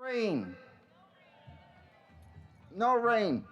Rain. No rain.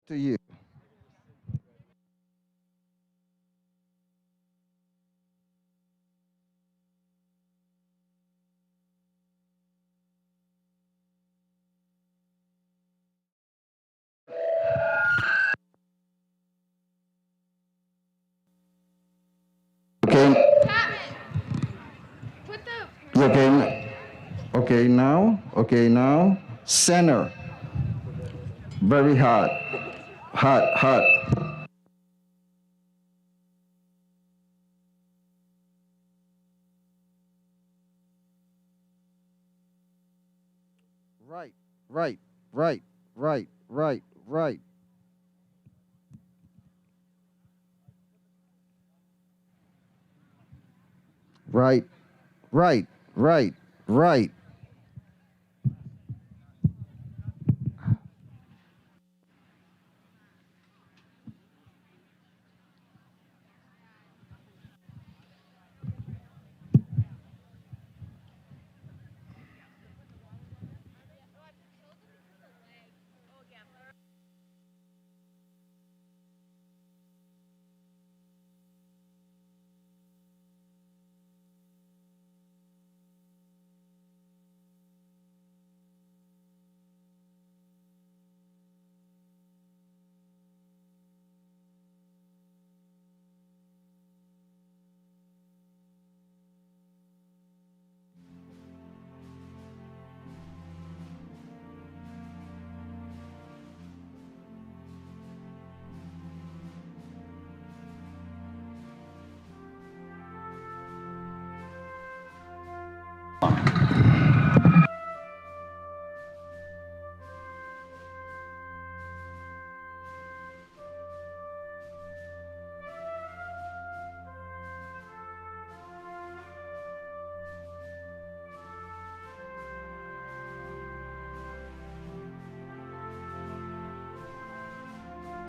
To you. Okay. Okay. Okay. Now. Okay. Now. Center. Very hot. Hot. Hot. Right. Right. Right. Right. Right. Right. Right. Right. Right. Right.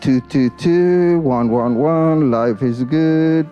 Two, two, two, one, one, one. Life is good.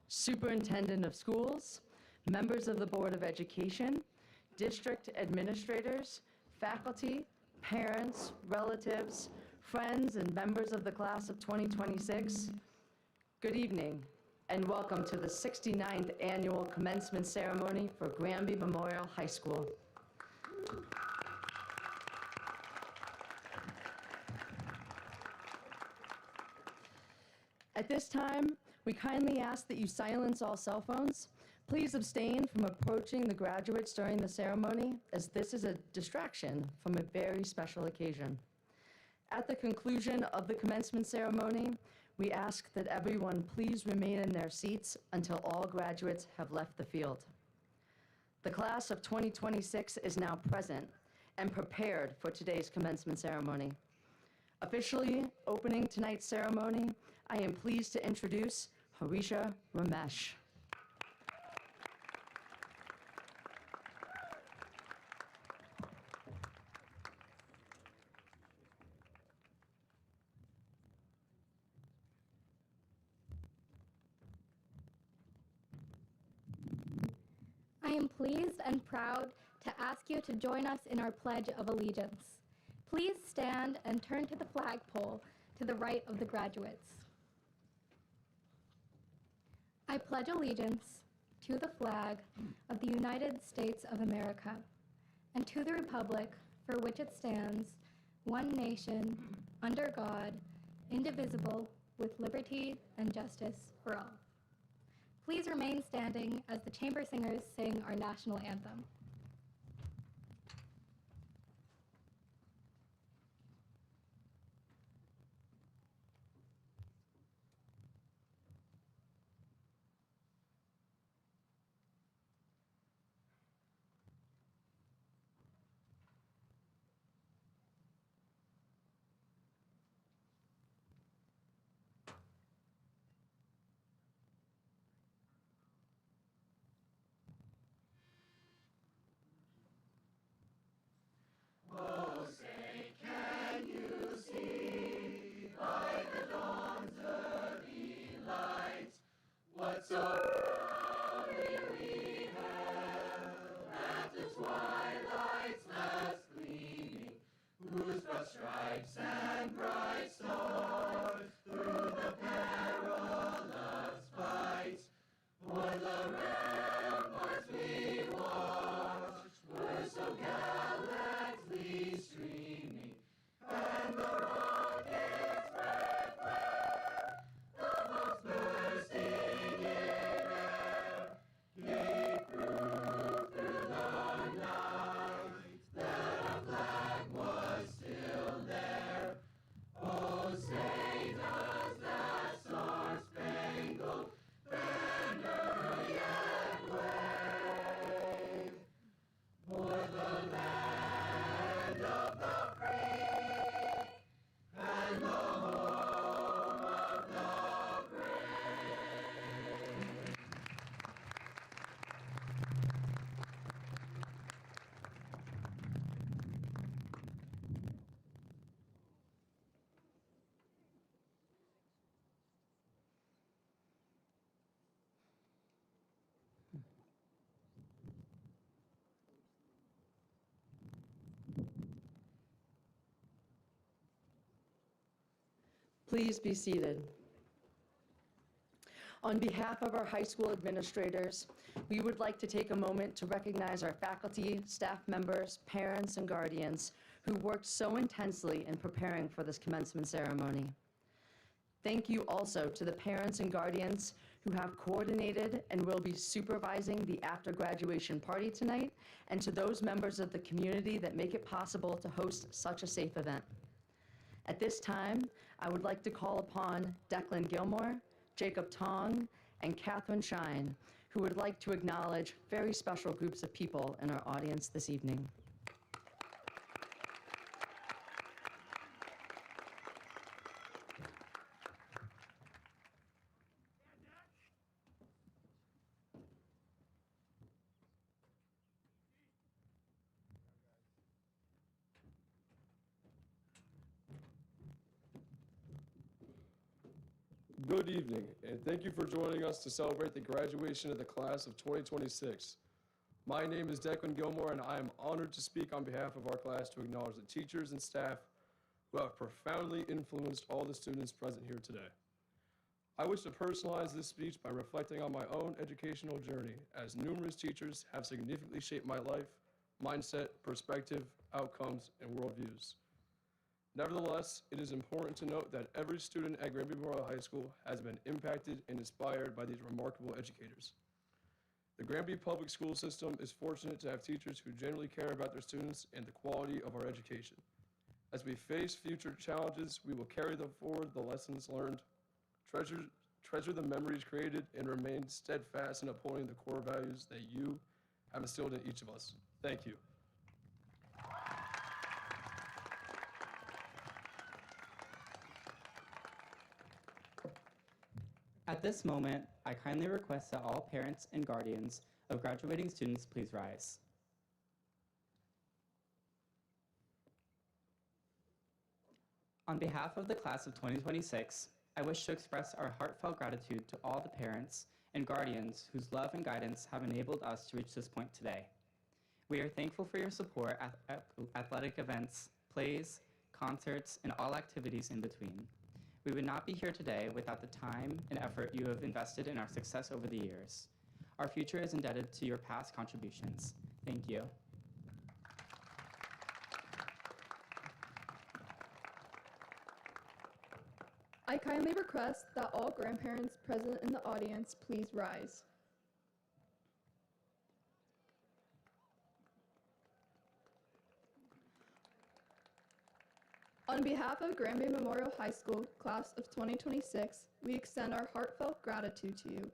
Superintendent of Schools, members of the Board of Education, district administrators, faculty, parents, relatives, friends, and members of the class of 2026, good evening, and welcome to the 69th Annual Commencement Ceremony for Granby Memorial High School. At this time, we kindly ask that you silence all cell phones. Please abstain from approaching the graduates during the ceremony, as this is a distraction from a very special occasion. At the conclusion of the commencement ceremony, we ask that everyone please remain in their seats until all graduates have left the field. The class of 2026 is now present and prepared for today's commencement ceremony. Officially opening tonight's ceremony, I am pleased to introduce Harisha Ramesh. I am pleased and proud to ask you to join us in our Pledge of Allegiance. Please stand and turn to the flagpole to the right of the graduates. I pledge allegiance to the flag of the United States of America and to the republic for which it stands, one nation, under God, indivisible, with liberty and justice for all. Please remain standing as the chamber singers sing our national anthem. Please be seated. On behalf of our high school administrators, we would like to take a moment to recognize our faculty, staff members, parents, and guardians who worked so intensely in preparing for this commencement ceremony. Thank you also to the parents and guardians who have coordinated and will be supervising the after-graduation party tonight, and to those members of the community that make it possible to host such a safe event. At this time, I would like to call upon Declan Gilmore, Jacob Tong, and Catherine Shine, who would like to acknowledge very special groups of people in our audience this evening. Good evening, and thank you for joining us to celebrate the graduation of the class of 2026. My name is Declan Gilmore, and I am honored to speak on behalf of our class to acknowledge the teachers and staff who have profoundly influenced all the students present here today. I wish to personalize this speech by reflecting on my own educational journey, as numerous teachers have significantly shaped my life, mindset, perspective, outcomes, and worldviews. Nevertheless, it is important to note that every student at Granby Memorial High School has been impacted and inspired by these remarkable educators. The Granby Public School System is fortunate to have teachers who genuinely care about their students and the quality of our education. As we face future challenges, we will carry them forward the lessons learned, treasure the memories created, and remain steadfast in upholding the core values that you have instilled in each of us. Thank you. At this moment, I kindly request that all parents and guardians of graduating students please rise. On behalf of the class of 2026, I wish to express our heartfelt gratitude to all the parents and guardians whose love and guidance have enabled us to reach this point today. We are thankful for your support at athletic events, plays, concerts, and all activities in between. We would not be here today without the time and effort you have invested in our success over the years. Our future is indebted to your past contributions. Thank you. I kindly request that all grandparents present in the audience please rise. On behalf of Granby Memorial High School, class of 2026, we extend our heartfelt gratitude to you.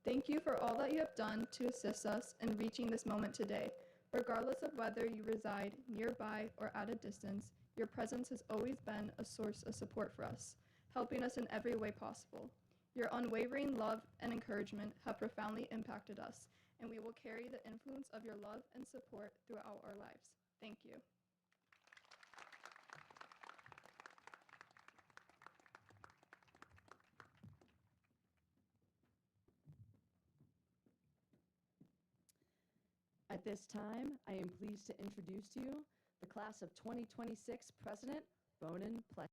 Thank you for all that you have done to assist us in reaching this moment today. Regardless of whether you reside nearby or at a distance, your presence has always been a source of support for us, helping us in every way possible. Your unwavering love and encouragement have profoundly impacted us, and we will carry the influence of your love and support throughout our lives. Thank you. At this time, I am pleased to introduce to you the class of 2026 President, Bonin Pledge.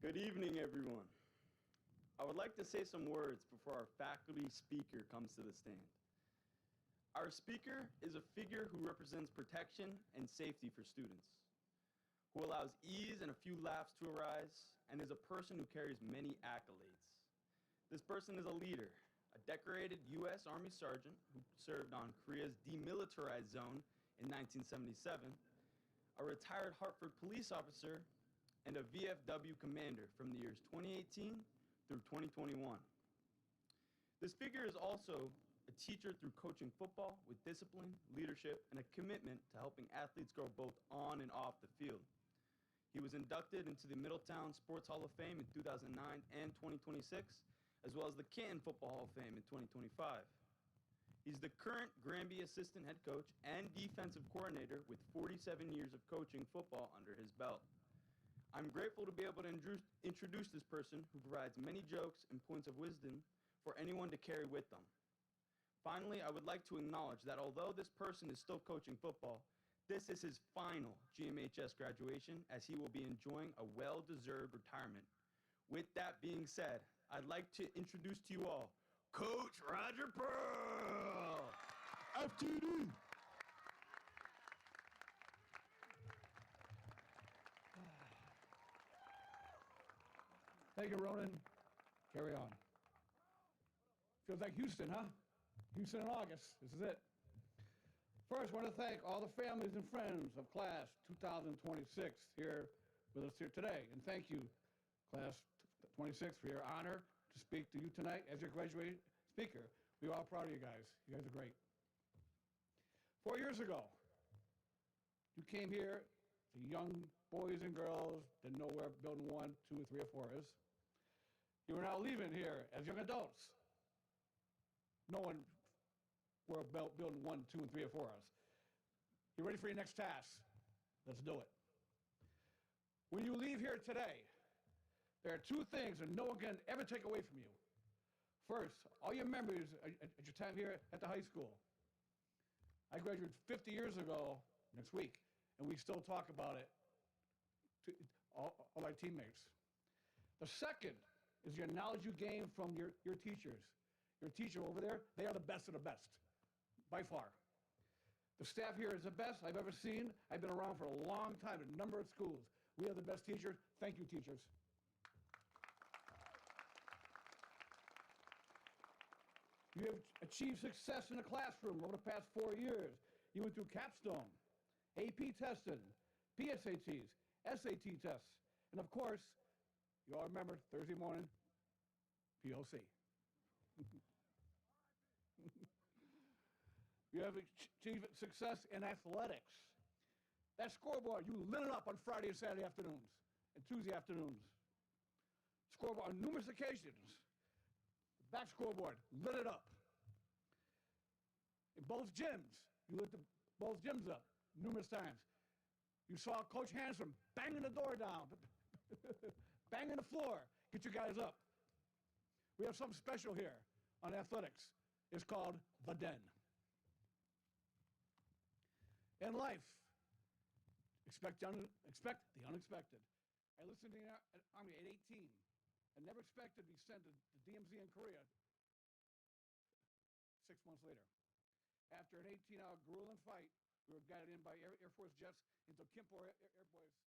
Good evening, everyone. I would like to say some words before our faculty speaker comes to the stand. Our speaker is a figure who represents protection and safety for students, who allows ease and a few laughs to arise, and is a person who carries many accolades. This person is a leader, a decorated U.S. Army sergeant who served on Korea's demilitarized zone in 1977, a retired Hartford police officer, and a VFW commander from the years 2018 through 2021. This figure is also a teacher through coaching football with discipline, leadership, and a commitment to helping athletes grow both on and off the field. He was inducted into the Middletown Sports Hall of Fame in 2009 and 2026, as well as the Canton Football Hall of Fame in 2025. He's the current Granby assistant head coach and defensive coordinator with 47 years of coaching football under his belt. I'm grateful to be able to introduce this person who provides many jokes and points of wisdom for anyone to carry with them. Finally, I would like to acknowledge that although this person is still coaching football, this is his final GMHS graduation, as he will be enjoying a well-deserved retirement. With that being said, I'd like to introduce to you all Coach Roger Pearl, FTD. Thank you, Ronan. Carry on. Feels like Houston, huh? Houston in August. This is it. First, I want to thank all the families and friends of Class 2026 here with us here today. And thank you, Class 26, for your honor to speak to you tonight as your graduating speaker. We're all proud of you guys. You guys are great. 4 years ago, you came here, the young boys and girls, didn't know where building 1, 2, 3, or 4 is. You are now leaving here as young adults, knowing we're building 1, 2, and 3, or 4 us. You ready for your next task? Let's do it. When you leave here today, there are 2 things that no one can ever take away from you. First, all your memories at your time here at the high school. I graduated 50 years ago next week, and we still talk about it to all our teammates. The second is your knowledge you gain from your teachers. Your teacher over there, they are the best of the best, by far. The staff here is the best I've ever seen. I've been around for a long time at a number of schools. We have the best teachers. Thank you, teachers. You have achieved success in the classroom over the past 4 years. You went through capstone, AP testing, PSATs, SAT tests, and of course, you all remember Thursday morning, POC. You have achieved success in athletics. That scoreboard, you lit it up on Friday and Saturday afternoons and Tuesday afternoons. Scoreboard on numerous occasions. The back scoreboard lit it up. In both gyms, you lit both gyms up numerous times. You saw Coach Hanson banging the door down, banging the floor, get you guys up. We have something special here on athletics. It's called the Den. In life, expect the unexpected. I listened to the Army at 18 and never expected to be sent to the DMZ in Korea 6 months later. After an 18-hour grueling fight, we were guided in by Air Force jets into Kimpo Air Force Base,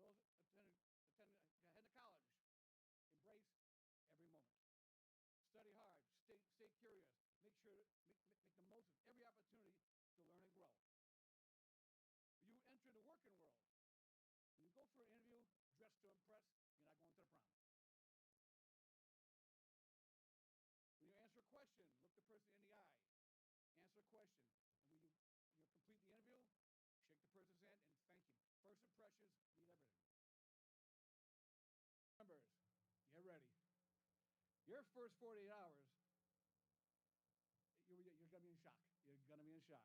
which is 15 miles from the DMZ. For those heading to college, embrace every moment. Study hard, stay curious, make the most of every opportunity to learn and grow. You enter the working world. When you go for an interview, dress to impress, you're not going to the prom. When you answer a question, look the person in the eye. Answer a question. And when you complete the interview, shake the person's hand and thank him. First impressions mean everything. Members, get ready. Your first 48 hours, you're going to be in shock. You're going to be in shock.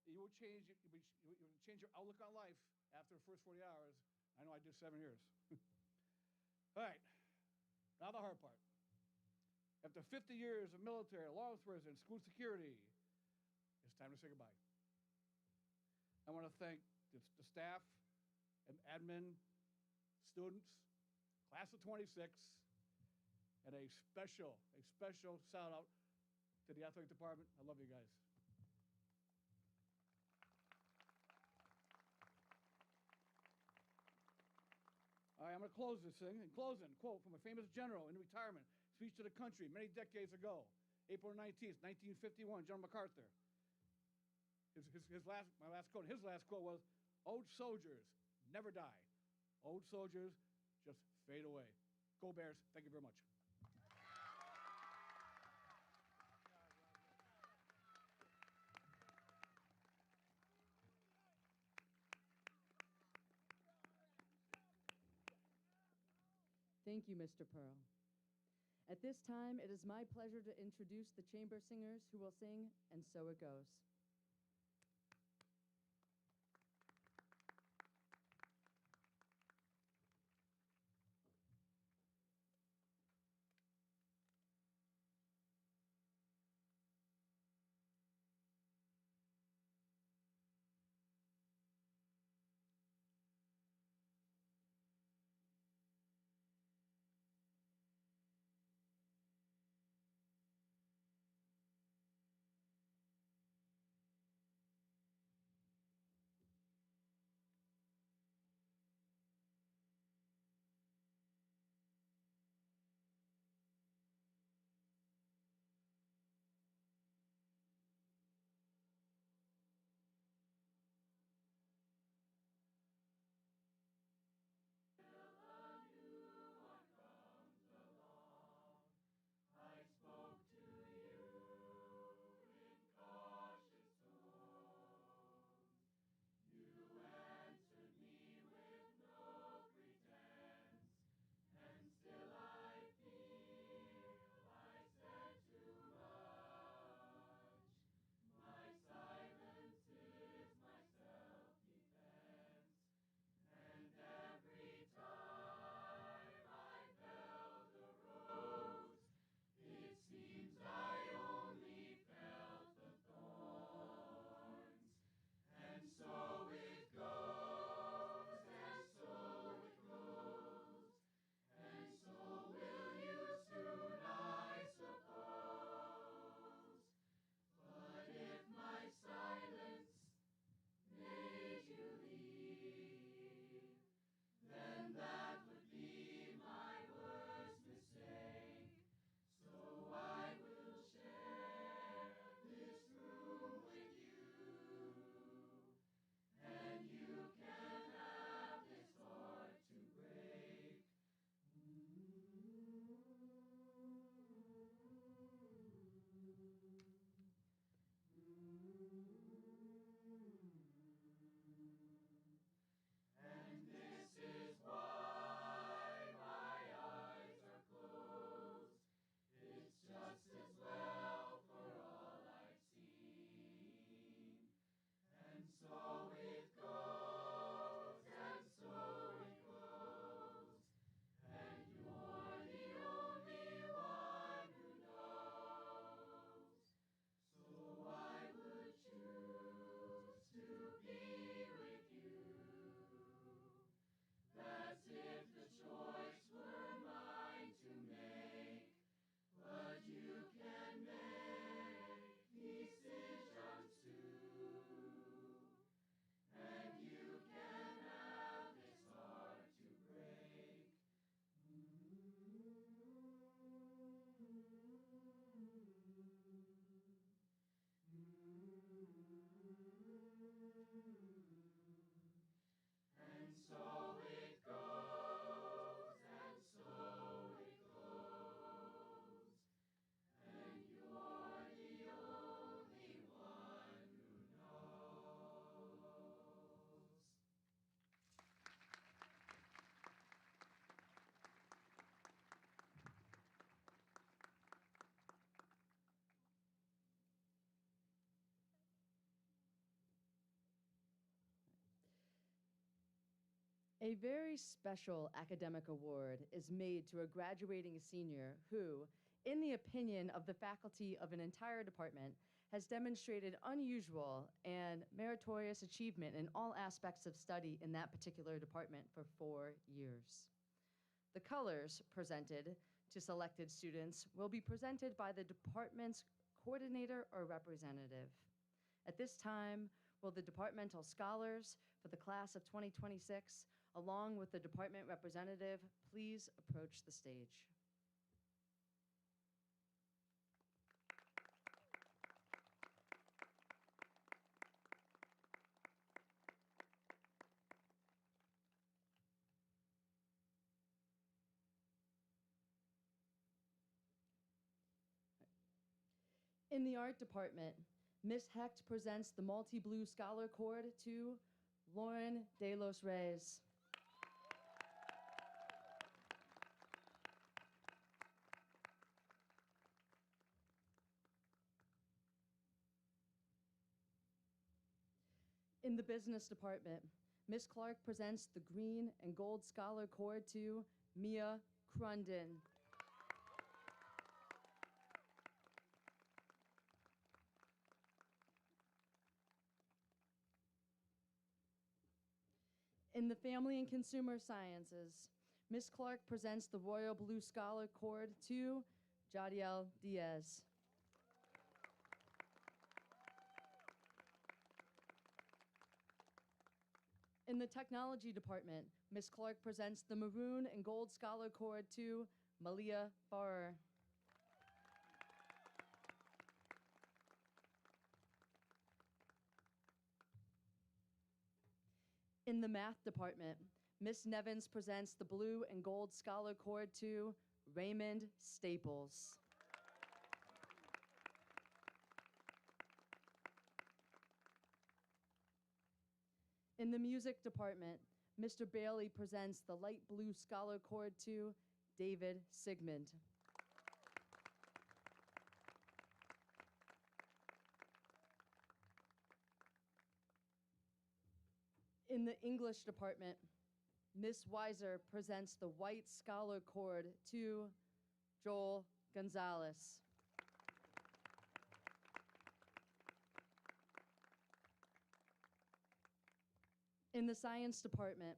You will change your outlook on life after the first 40 hours. I know I did 7 years. All right, now the hard part. After 50 years of military, law enforcement, school security, it's time to say goodbye. I want to thank the staff and admin, students, class of 26, and a special shout out to the athletic department. I love you guys. All right, I'm going to close this thing. In closing, quote from a famous general in retirement, speech to the country many decades ago, April 19th, 1951, General MacArthur. My last quote was, "Old soldiers never die. Old soldiers just fade away." Go Bears. Thank you very much. Thank you, Mr. Pearl. At this time, it is my pleasure to introduce the chamber singers who will sing "And So It Goes." A very special academic award is made to a graduating senior who, in the opinion of the faculty of an entire department, has demonstrated unusual and meritorious achievement in all aspects of study in that particular department for 4 years. The colors presented to selected students will be presented by the department's coordinator or representative. At this time, will the departmental scholars for the class of 2026, along with the department representative, please approach the stage. In the art department, Miss Hecht presents the Multi-Blue Scholar Cord to Lauren De Los Reyes. In the business department, Miss Clark presents the Green and Gold Scholar Cord to Mia Crunden. In the Family and Consumer Sciences, Miss Clark presents the Royal Blue Scholar Cord to Jadiel Diaz. In the Technology Department, Miss Clark presents the Maroon and Gold Scholar Cord to Malia Farrer. In the Math Department, Miss Nevins presents the Blue and Gold Scholar Cord to Raymond Staples. In the Music Department, Mr. Bailey presents the Light Blue Scholar Cord to David Sigmund. In the English Department, Miss Weiser presents the White Scholar Cord to Joel Gonzalez. In the Science Department,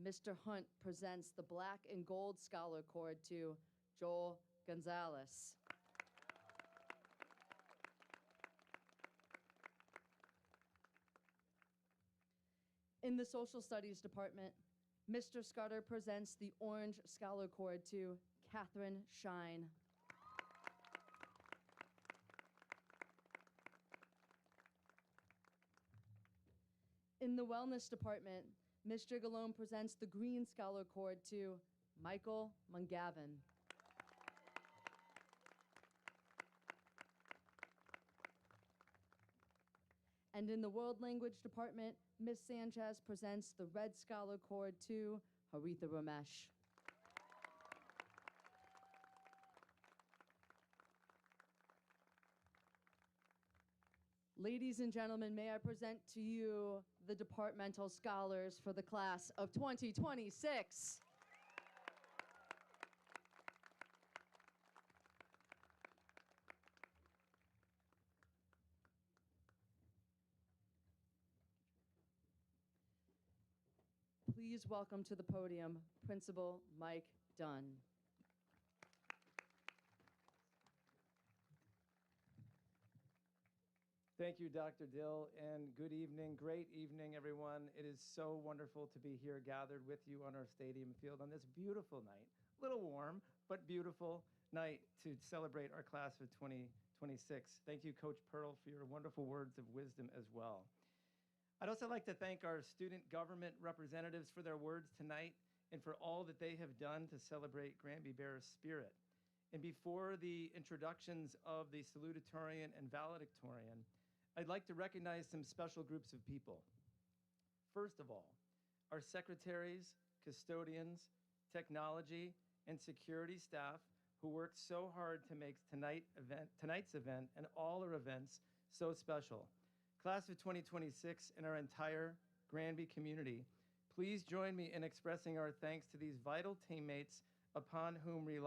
Mr. Hunt presents the Black and Gold Scholar Cord to Joel Gonzalez. In the Social Studies Department, Mr. Scudder presents the Orange Scholar Cord to Catherine Shine. In the Wellness Department, Ms. Gigalone presents the Green Scholar Cord to Michael Mungavin. And in the World Language Department, Ms. Sanchez presents the Red Scholar Cord to Haritha Ramesh. Ladies and gentlemen, may I present to you the departmental scholars for the class of 2026. Please welcome to the podium Principal Mike Dunn. Thank you, Dr. Dill, and good evening, great evening, everyone. It is so wonderful to be here gathered with you on our stadium field on this beautiful night. A little warm, but beautiful night to celebrate our class of 2026. Thank you, Coach Pearl, for your wonderful words of wisdom as well. I'd also like to thank our student government representatives for their words tonight and for all that they have done to celebrate Granby Bear's spirit. And before the introductions of the salutatorian and valedictorian, I'd like to recognize some special groups of people. First of all, our secretaries, custodians, technology, and security staff who worked so hard to make tonight's event and all our events so special. Class of 2026 and our entire Granby community, please join me in expressing our thanks to these vital teammates upon whom we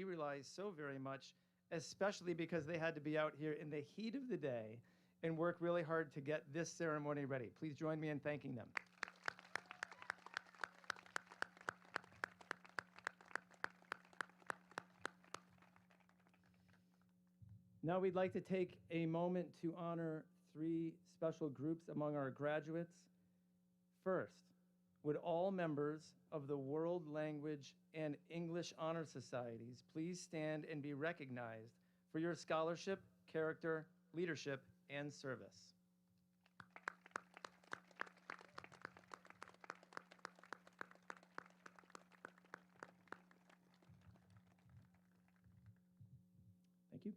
rely so very much, especially because they had to be out here in the heat of the day and work really hard to get this ceremony ready. Please join me in thanking them. Now we'd like to take a moment to honor 3 special groups among our graduates. First, would all members of the World Language and English Honor Societies please stand and be recognized for your scholarship, character, leadership, and service. Thank you.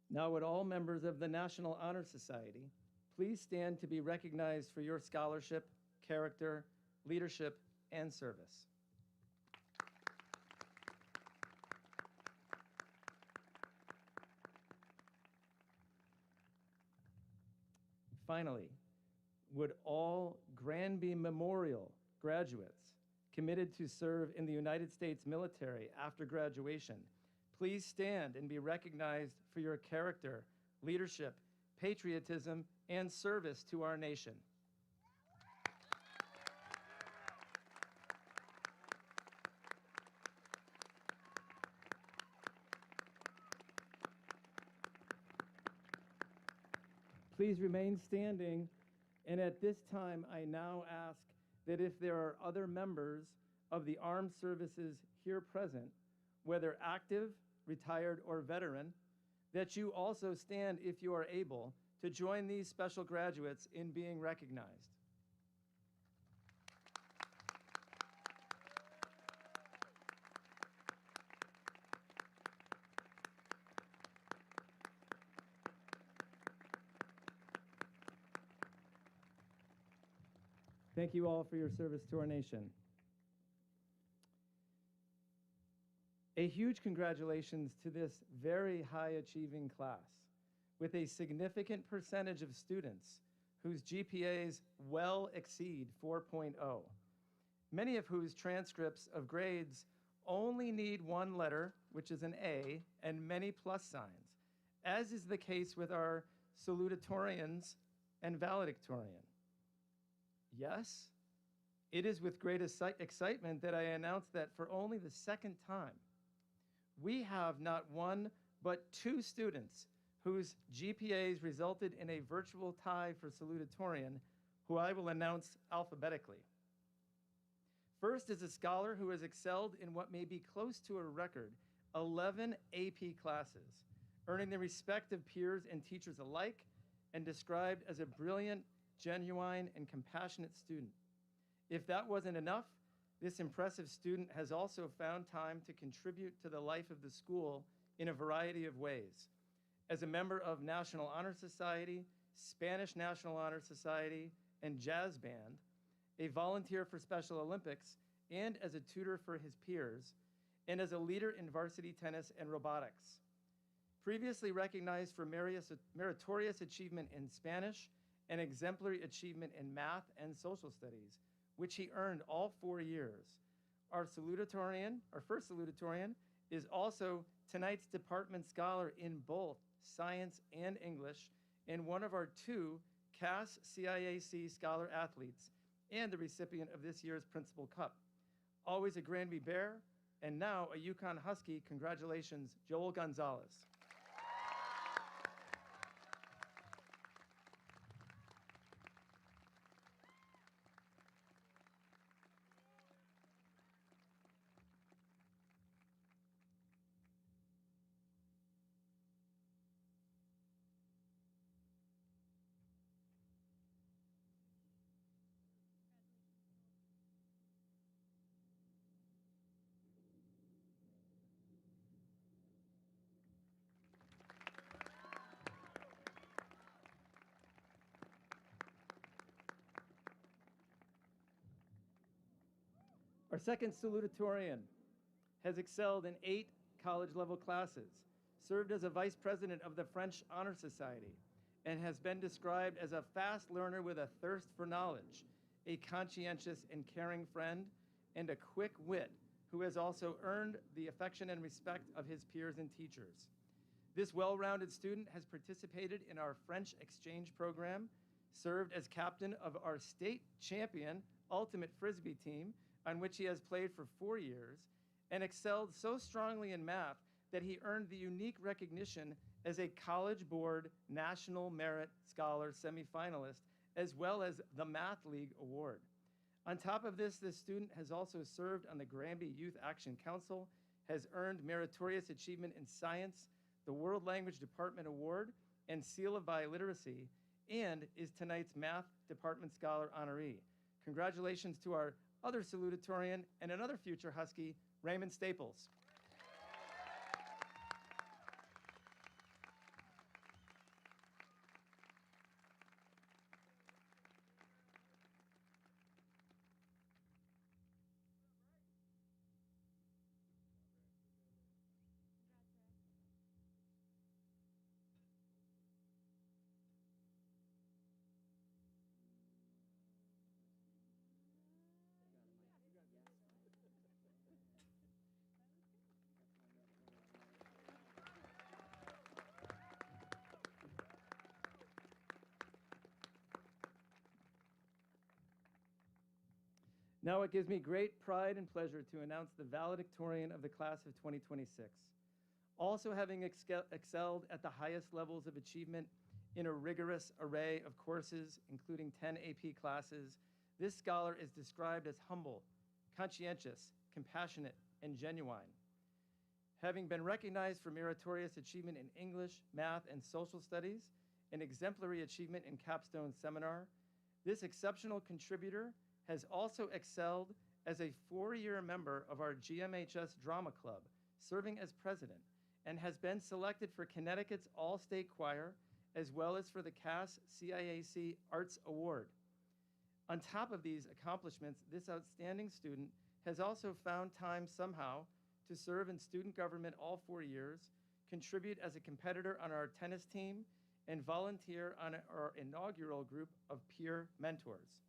Now would all members of the National Honor Society please stand to be recognized for your scholarship, character, leadership, and service. Finally, would all Granby Memorial graduates committed to serve in the United States military after graduation please stand and be recognized for your character, leadership, patriotism, and service to our nation. Please remain standing, and at this time, I now ask that if there are other members of the armed services here present, whether active, retired, or veteran, that you also stand, if you are able, to join these special graduates in being recognized. Thank you all for your service to our nation. A huge congratulations to this very high-achieving class with a significant percentage of students whose GPAs well exceed 4.0, many of whose transcripts of grades only need one letter, which is an A, and many plus signs, as is the case with our salutatorians and valedictorian. Yes, it is with great excitement that I announce that for only the second time, we have not one but 2 students whose GPAs resulted in a virtual tie for salutatorian, who I will announce alphabetically. First is a scholar who has excelled in what may be close to a record, 11 AP classes, earning the respect of peers and teachers alike, and described as a brilliant, genuine, and compassionate student. If that wasn't enough, this impressive student has also found time to contribute to the life of the school in a variety of ways. As a member of National Honor Society, Spanish National Honor Society, and jazz band, a volunteer for Special Olympics, and as a tutor for his peers, and as a leader in varsity tennis and robotics. Previously recognized for meritorious achievement in Spanish and exemplary achievement in math and social studies, which he earned all 4 years. Our first salutatorian, is also tonight's department scholar in both science and English, and one of our 2 CAS CIAC scholar athletes, and the recipient of this year's Principal Cup. Always a Granby Bear, and now a Yukon Husky. Congratulations, Joel Gonzalez. Our second salutatorian has excelled in 8 college-level classes, served as a vice president of the French Honor Society, and has been described as a fast learner with a thirst for knowledge, a conscientious and caring friend, and a quick wit who has also earned the affection and respect of his peers and teachers. This well-rounded student has participated in our French exchange program, served as captain of our state champion ultimate Frisbee team, on which he has played for 4 years, and excelled so strongly in math that he earned the unique recognition as a College Board National Merit Scholar semifinalist, as well as the Math League Award. On top of this student has also served on the Granby Youth Action Council, has earned Meritorious Achievement in Science, the World Language Department Award, and Seal of Biliteracy, and is tonight's Math Department Scholar honoree. Congratulations to our other salutatorian and another future Husky, Raymond Staples. Now it gives me great pride and pleasure to announce the valedictorian of the class of 2026. Also having excelled at the highest levels of achievement in a rigorous array of courses, including 10 AP classes, this scholar is described as humble, conscientious, compassionate, and genuine. Having been recognized for meritorious achievement in English, math, and social studies, an exemplary achievement in capstone seminar, this exceptional contributor has also excelled as a 4-year member of our GMHS Drama Club, serving as president, and has been selected for Connecticut's All-State Choir, as well as for the Cass CIAC Arts Award. On top of these accomplishments, this outstanding student has also found time somehow to serve in student government all 4 years, contribute as a competitor on our tennis team, and volunteer on our inaugural group of peer mentors.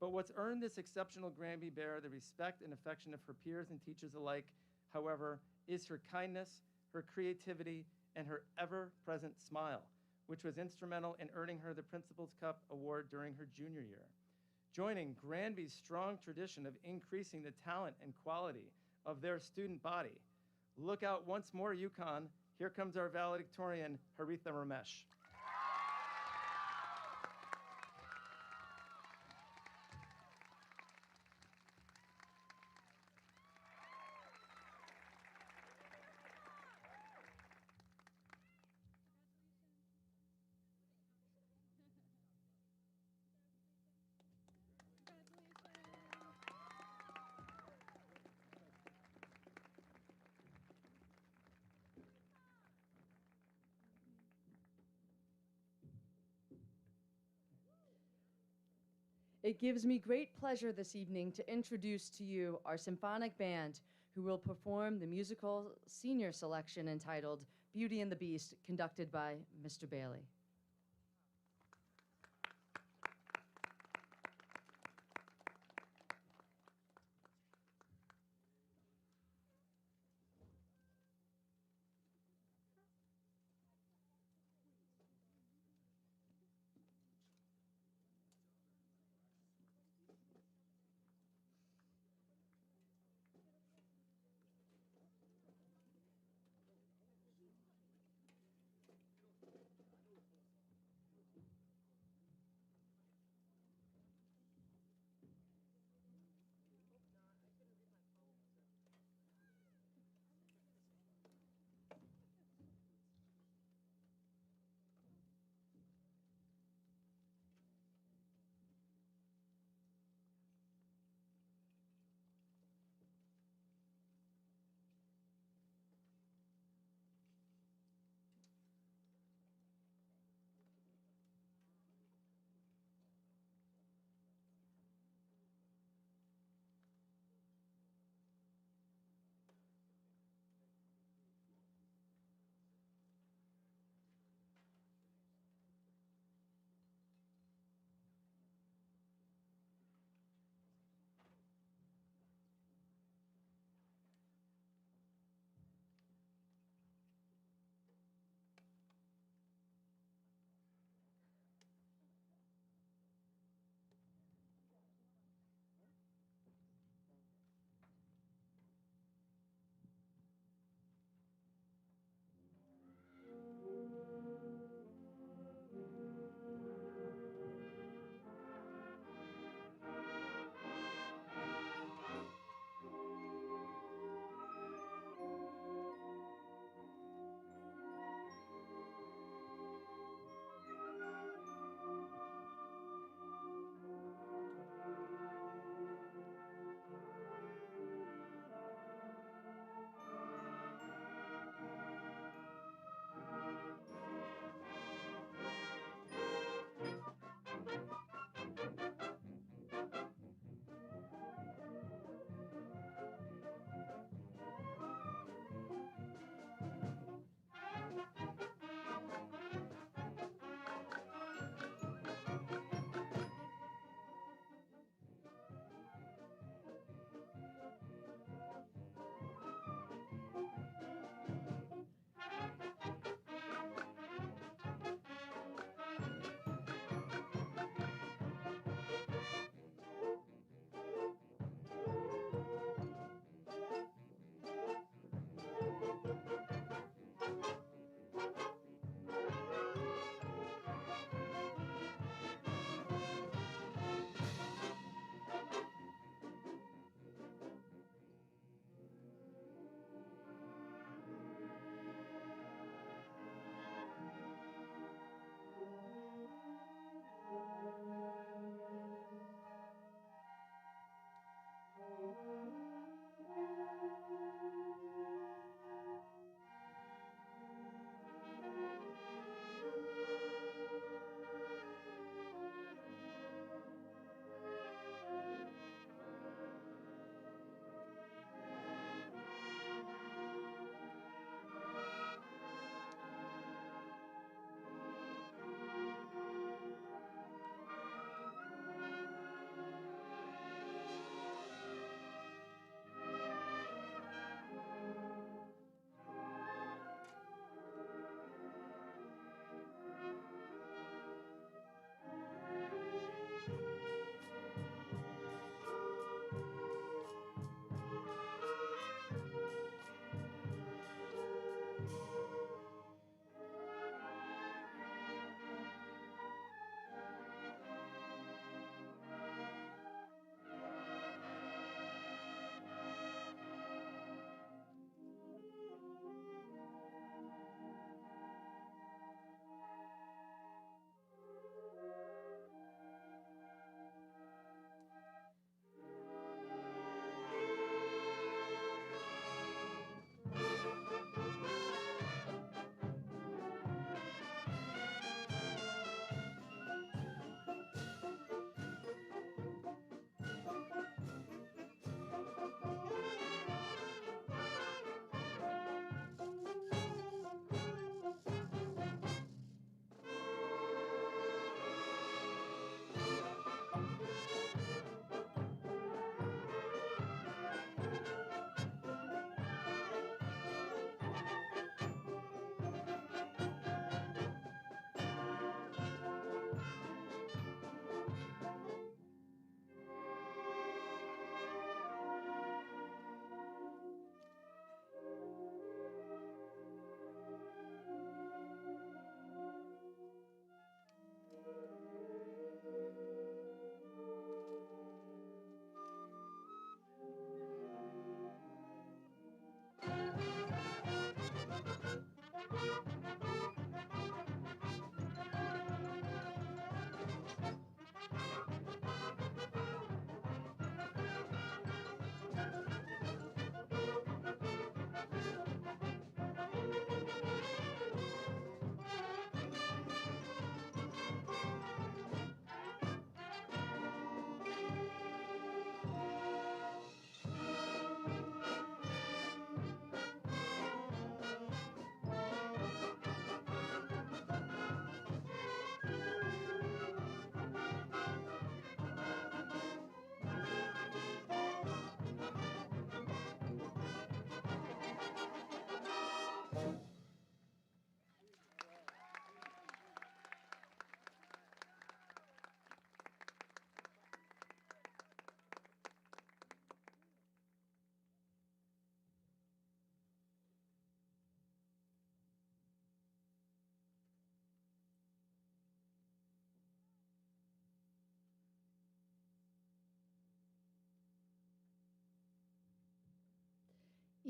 But what's earned this exceptional Granby Bear the respect and affection of her peers and teachers alike, however, is her kindness, her creativity, and her ever-present smile, which was instrumental in earning her the Principal's Cup Award during her junior year. Joining Granby's strong tradition of increasing the talent and quality of their student body. Look out once more, UConn. Here comes our valedictorian, Haritha Ramesh. It gives me great pleasure this evening to introduce to you our symphonic band, who will perform the musical senior selection entitled Beauty and the Beast, conducted by Mr. Bailey.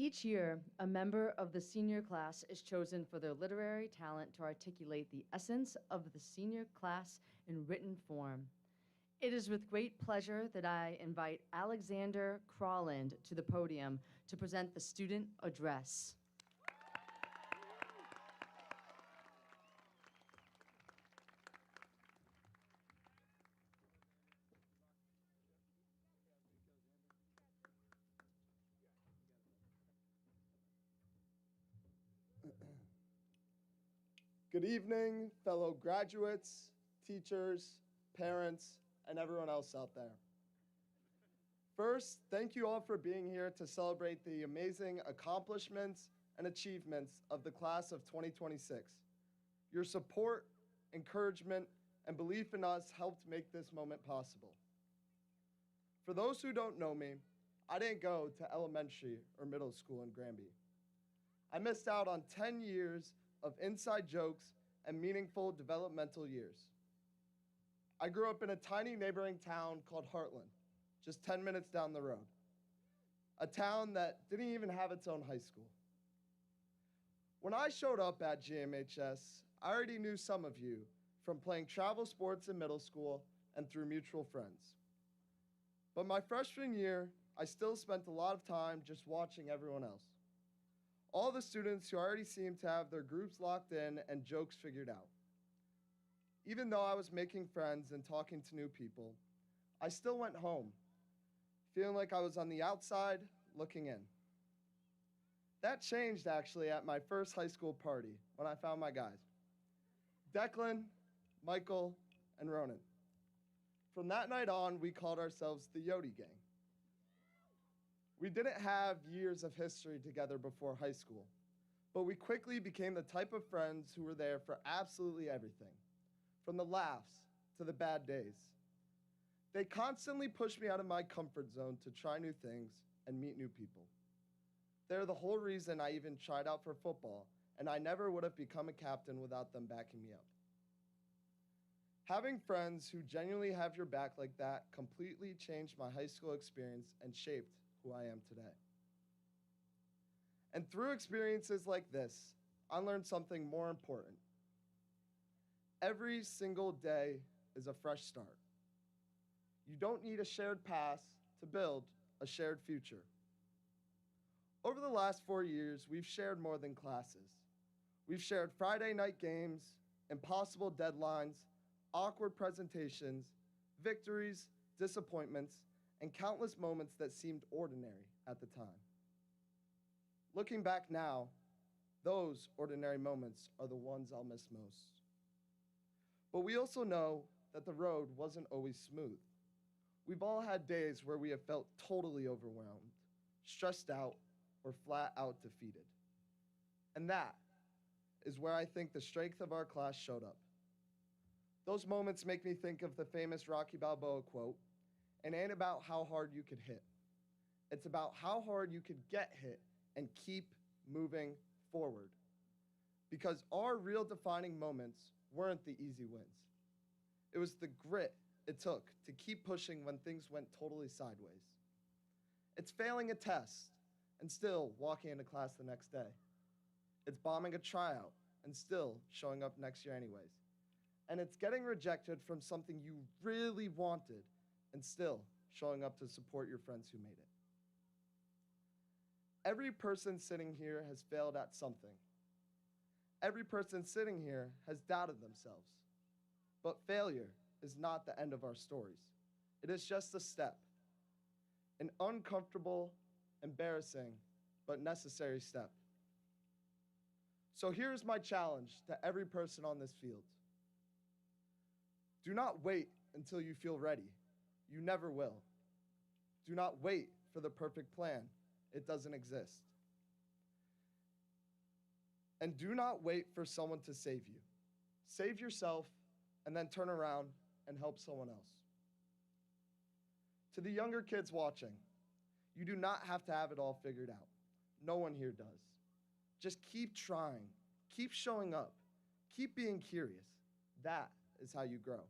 Each year, a member of the senior class is chosen for their literary talent to articulate the essence of the senior class in written form. It is with great pleasure that I invite Alexander Crawland to the podium to present the student address. Good evening, fellow graduates, teachers, parents, and everyone else out there. First, thank you all for being here to celebrate the amazing accomplishments and achievements of the class of 2026. Your support, encouragement, and belief in us helped make this moment possible. For those who don't know me, I didn't go to elementary or middle school in Granby. I missed out on 10 years of inside jokes and meaningful developmental years. I grew up in a tiny neighboring town called Heartland, just 10 minutes down the road. A town that didn't even have its own high school. When I showed up at GMHS, I already knew some of you from playing travel sports in middle school and through mutual friends. But my freshman year, I still spent a lot of time just watching everyone else. All the students who already seemed to have their groups locked in and jokes figured out. Even though I was making friends and talking to new people, I still went home, feeling like I was on the outside looking in. That changed actually at my first high school party when I found my guys, Declan, Michael, and Ronan. From that night on, we called ourselves the Yodi Gang. We didn't have years of history together before high school, but we quickly became the type of friends who were there for absolutely everything, from the laughs to the bad days. They constantly pushed me out of my comfort zone to try new things and meet new people. They're the whole reason I even tried out for football, and I never would have become a captain without them backing me up. Having friends who genuinely have your back like that completely changed my high school experience and shaped who I am today. And through experiences like this, I learned something more important. Every single day is a fresh start. You don't need a shared past to build a shared future. Over the last 4 years, we've shared more than classes. We've shared Friday night games, impossible deadlines, awkward presentations, victories, disappointments, and countless moments that seemed ordinary at the time. Looking back now, those ordinary moments are the ones I'll miss most. But we also know that the road wasn't always smooth. We've all had days where we have felt totally overwhelmed, stressed out, or flat out defeated. And that is where I think the strength of our class showed up. Those moments make me think of the famous Rocky Balboa quote, "It ain't about how hard you could hit. It's about how hard you could get hit and keep moving forward." Because our real defining moments weren't the easy wins. It was the grit it took to keep pushing when things went totally sideways. It's failing a test and still walking into class the next day. It's bombing a tryout and still showing up next year anyways. And it's getting rejected from something you really wanted and still showing up to support your friends who made it. Every person sitting here has failed at something. Every person sitting here has doubted themselves. But failure is not the end of our stories. It is just a step, an uncomfortable, embarrassing, but necessary step. So here's my challenge to every person on this field. Do not wait until you feel ready. You never will. Do not wait for the perfect plan. It doesn't exist. And do not wait for someone to save you. Save yourself and then turn around and help someone else. To the younger kids watching, you do not have to have it all figured out. No one here does. Just keep trying, keep showing up, keep being curious. That is how you grow.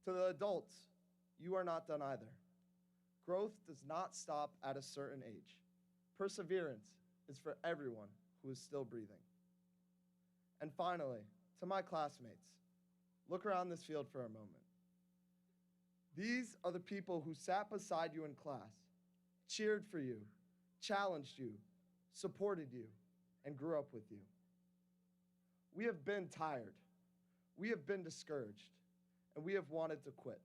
To the adults, you are not done either. growth does not stop at a certain age. Perseverance is for everyone who is still breathing. And finally, to my classmates, look around this field for a moment. These are the people who sat beside you in class, cheered for you, challenged you, supported you, and grew up with you. We have been tired, we have been discouraged, and we have wanted to quit.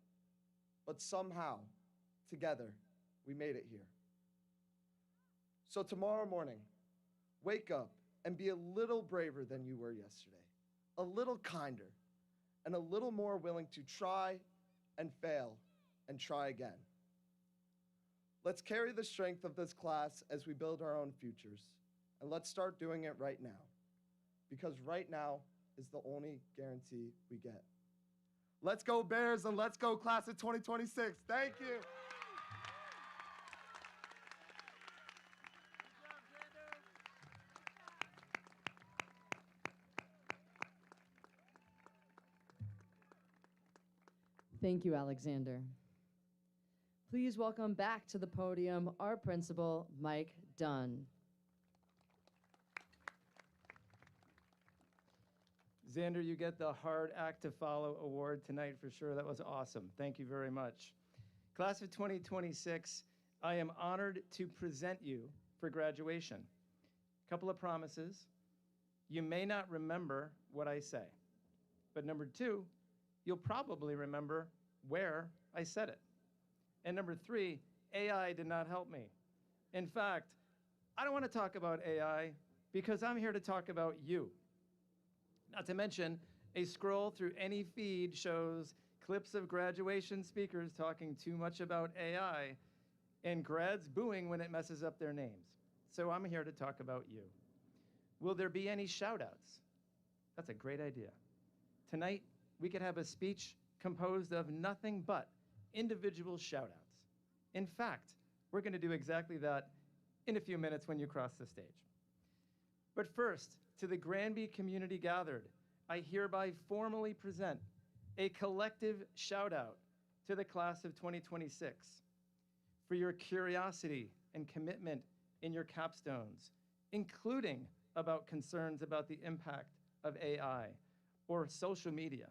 But somehow, together, we made it here. So tomorrow morning, wake up and be a little braver than you were yesterday, a little kinder, and a little more willing to try and fail and try again. Let's carry the strength of this class as we build our own futures, and let's start doing it right now, because right now is the only guarantee we get. Let's go Bears and let's go class of 2026. Thank you. Thank you, Alexander. Please welcome back to the podium our principal, Mike Dunn. Xander, you get the Hard Act to Follow award tonight for sure. That was awesome. Thank you very much. Class of 2026, I am honored to present you for graduation. A couple of promises. You may not remember what I say, but number two, you'll probably remember where I said it. And number three, AI did not help me. In fact, I don't want to talk about AI because I'm here to talk about you. Not to mention, a scroll through any feed shows clips of graduation speakers talking too much about AI and grads booing when it messes up their names. So I'm here to talk about you. Will there be any shout-outs? That's a great idea. Tonight, we could have a speech composed of nothing but individual shout-outs. In fact, we're going to do exactly that in a few minutes when you cross the stage. But first, to the Granby community gathered, I hereby formally present a collective shout-out to the class of 2026 for your curiosity and commitment in your capstones, including about concerns about the impact of AI or social media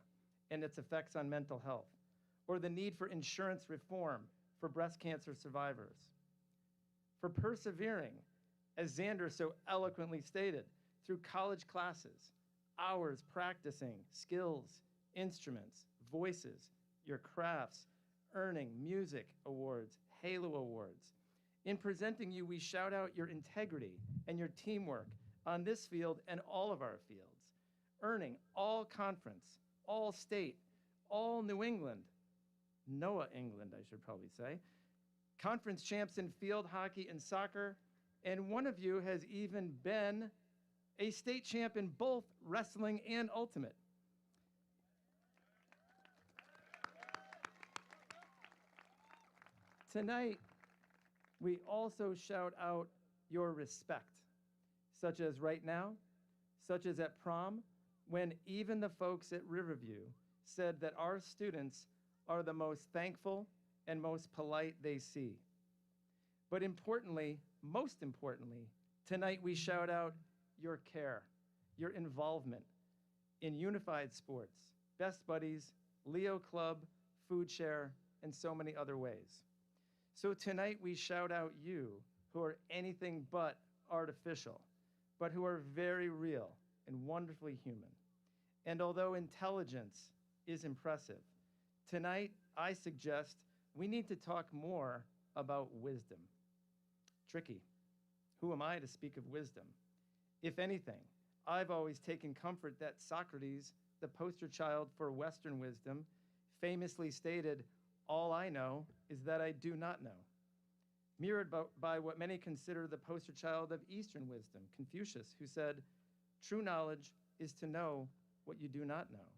and its effects on mental health, or the need for insurance reform for breast cancer survivors, for persevering, as Xander so eloquently stated, through college classes, hours practicing skills, instruments, voices, your crafts, earning music awards, Halo Awards. In presenting you, we shout out your integrity and your teamwork on this field and all of our fields, earning all conference, all state, all New England, NOAA England, I should probably say, conference champs in field hockey and soccer, and one of you has even been a state champ in both wrestling and ultimate. Tonight, we also shout out your respect, such as right now, such as at prom, when even the folks at Riverview said that our students are the most thankful and most polite they see. But importantly, most importantly, tonight we shout out your care, your involvement in unified sports, Best Buddies, Leo Club, Food Share, and so many other ways. So tonight we shout out you who are anything but artificial, but who are very real and wonderfully human. And although intelligence is impressive, tonight I suggest we need to talk more about wisdom. Tricky. Who am I to speak of wisdom? If anything, I've always taken comfort that Socrates, the poster child for Western wisdom, famously stated, "All I know is that I do not know." Mirrored by what many consider the poster child of Eastern wisdom, Confucius, who said, "True knowledge is to know what you do not know."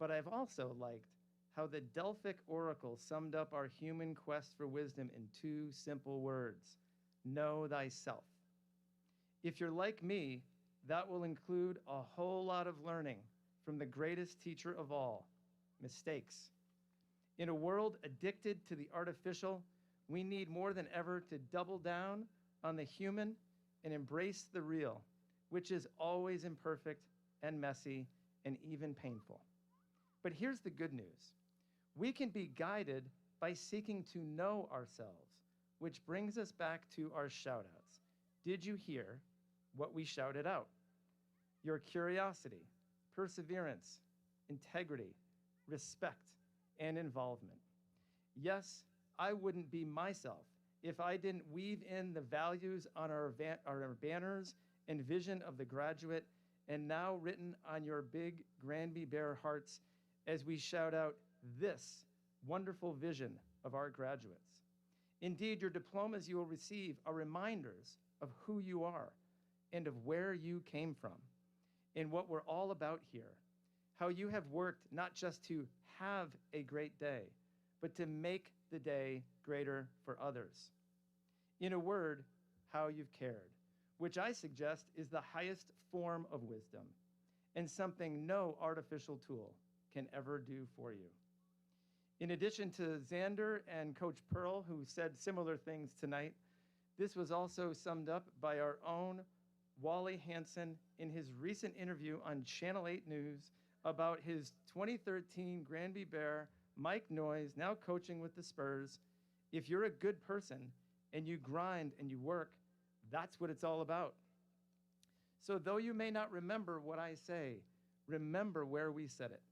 But I've also liked how the Delphic oracle summed up our human quest for wisdom in two simple words: know thyself. If you're like me, that will include a whole lot of learning from the greatest teacher of all, mistakes. In a world addicted to the artificial, We need more than ever to double down on the human and embrace the real, which is always imperfect and messy and even painful. But here's the good news. We can be guided by seeking to know ourselves, which brings us back to our shout-outs. Did you hear what we shouted out? Your curiosity, perseverance, integrity, respect, and involvement. Yes, I wouldn't be myself if I didn't weave in the values on our banners and vision of the graduate, and now written on your big Granby Bear hearts as we shout out this wonderful vision of our graduates. Indeed, your diplomas you will receive are reminders of who you are and of where you came from and what we're all about here, how you have worked not just to have a great day, but to make the day greater for others. In a word, how you've cared, which I suggest is the highest form of wisdom and something no artificial tool can ever do for you. In addition to Xander and Coach Pearl, who said similar things tonight, this was also summed up by our own Wally Hansen in his recent interview on Channel 8 News about his 2013 Granby Bear, Mike Noyes, now coaching with the Spurs. If you're a good person and you grind and you work, that's what it's all about. So though you may not remember what I say, remember where we said it,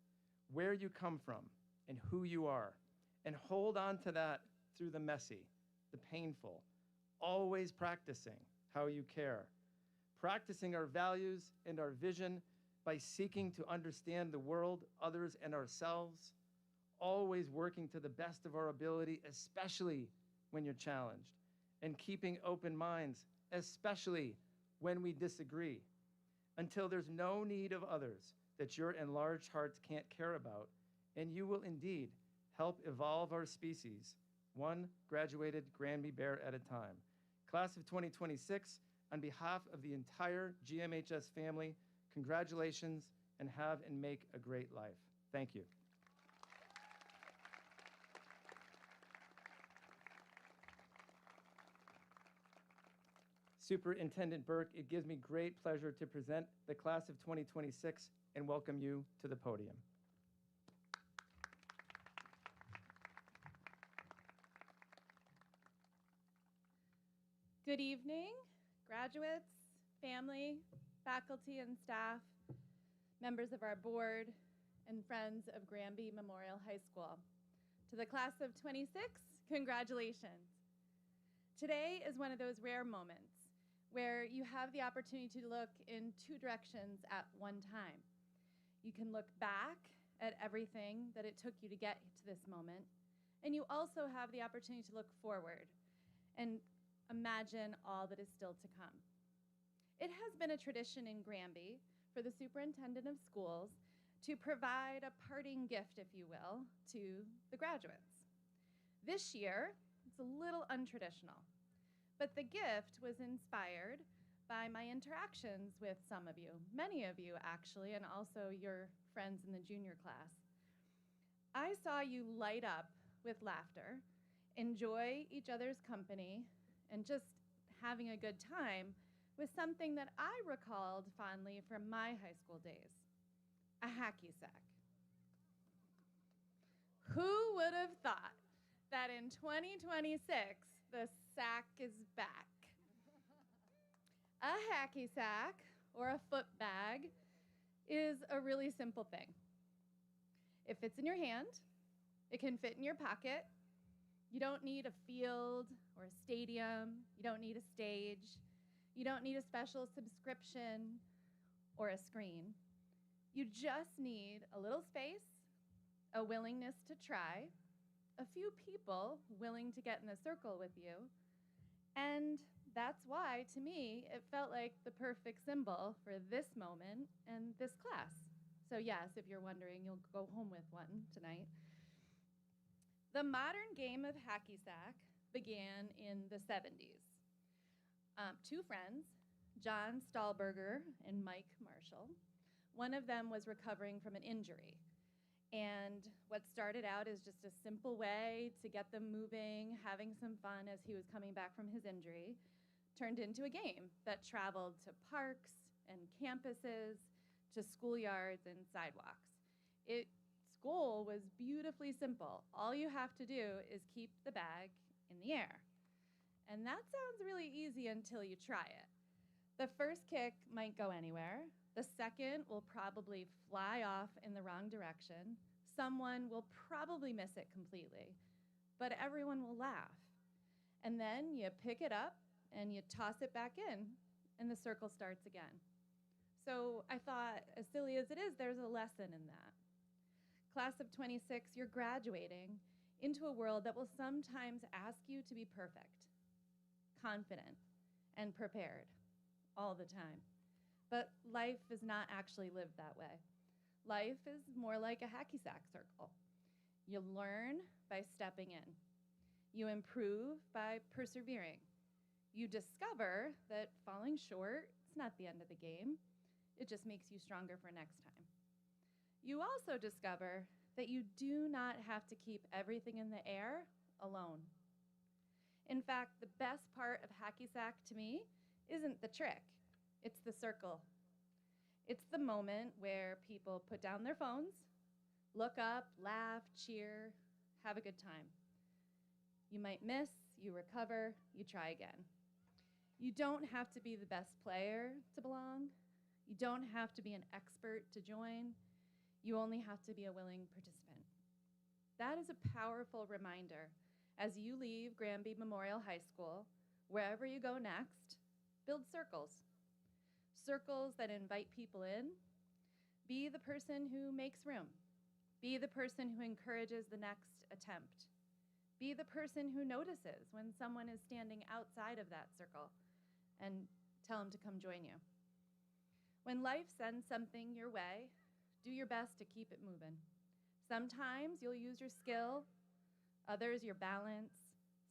where you come from, and who you are, and hold on to that through the messy, the painful, always practicing how you care, practicing our values and our vision by seeking to understand the world, others, and ourselves, always working to the best of our ability, especially when you're challenged, and keeping open minds, especially when we disagree, until there's no need of others that your enlarged hearts can't care about, and you will indeed help evolve our species, one graduated Granby Bear at a time. Class of 2026, on behalf of the entire GMHS family, congratulations and have and make a great life. Thank you. Superintendent Burke, it gives me great pleasure to present the class of 2026 and welcome you to the podium. Good evening, graduates, family, faculty and staff, members of our board, and friends of Granby Memorial High School. To the class of 26, congratulations. Today is one of those rare moments where you have the opportunity to look in two directions at one time. You can look back at everything that it took you to get to this moment, and you also have the opportunity to look forward and imagine all that is still to come. It has been a tradition in Granby for the superintendent of schools to provide a parting gift, if you will, to the graduates. This year, it's a little untraditional, but the gift was inspired by my interactions with some of you, many of you actually, and also your friends in the junior class. I saw you light up with laughter, enjoy each other's company, and just having a good time with something that I recalled fondly from my high school days, a hacky sack. Who would have thought that in 2026, the sack is back? A hacky sack, or a foot bag, is a really simple thing. It fits in your hand, it can fit in your pocket. You don't need a field or a stadium. You don't need a stage. You don't need a special subscription or a screen. You just need a little space, a willingness to try, a few people willing to get in the circle with you, and that's why, to me, it felt like the perfect symbol for this moment and this class. So yes, if you're wondering, you'll go home with one tonight. The modern game of hacky sack began in the 70s. Two friends, John Stahlberger and Mike Marshall, one of them was recovering from an injury. And what started out as just a simple way to get them moving, having some fun as he was coming back from his injury, turned into a game that traveled to parks and campuses, to schoolyards and sidewalks. Its goal was beautifully simple. All you have to do is keep the bag in the air. And that sounds really easy until you try it. The first kick might go anywhere. The second will probably fly off in the wrong direction. Someone will probably miss it completely, but everyone will laugh. And then you pick it up and you toss it back in, and the circle starts again. So I thought, as silly as it is, there's a lesson in that. Class of 26, you're graduating into a world that will sometimes ask you to be perfect, confident, and prepared all the time. But life is not actually lived that way. Life is more like a hacky sack circle. You learn by stepping in. You improve by persevering. You discover that falling short is not the end of the game. It just makes you stronger for next time. You also discover that you do not have to keep everything in the air alone. In fact, the best part of hacky sack to me isn't the trick, it's the circle. It's the moment where people put down their phones, look up, laugh, cheer, have a good time. You might miss, you recover, you try again. You don't have to be the best player to belong. You don't have to be an expert to join. You only have to be a willing participant. That is a powerful reminder as you leave Granby Memorial High School, wherever you go next, build circles. Circles that invite people in. Be the person who makes room. Be the person who encourages the next attempt. Be the person who notices when someone is standing outside of that circle and tell them to come join you. When life sends something your way, do your best to keep it moving. Sometimes you'll use your skill, others your balance.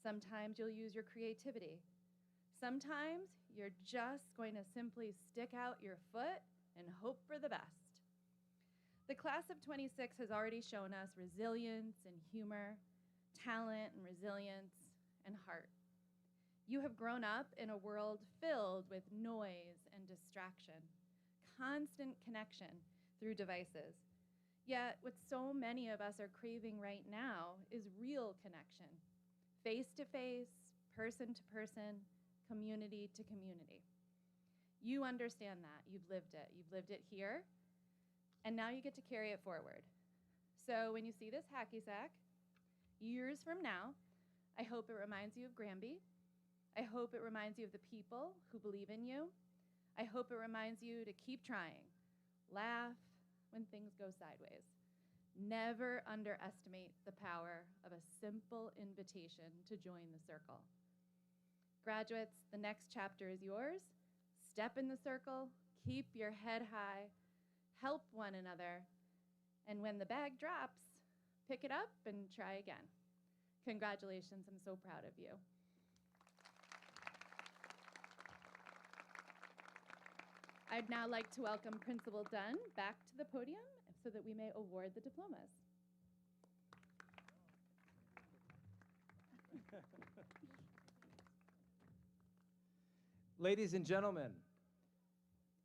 Sometimes you'll use your creativity. Sometimes you're just going to simply stick out your foot and hope for the best. The class of 26 has already shown us resilience and humor, talent and resilience, and heart. You have grown up in a world filled with noise and distraction, constant connection through devices. Yet what so many of us are craving right now is real connection, face-to-face, person-to-person, community to community. You understand that. You've lived it. You've lived it here, and now you get to carry it forward. So when you see this hacky sack, years from now, I hope it reminds you of Granby. I hope it reminds you of the people who believe in you. I hope it reminds you to keep trying. Laugh when things go sideways. Never underestimate the power of a simple invitation to join the circle. Graduates, the next chapter is yours. Step in the circle, keep your head high, help one another, and when the bag drops, pick it up and try again. Congratulations, I'm so proud of you. I'd now like to welcome Principal Dunn back to the podium so that we may award the diplomas. Ladies and gentlemen,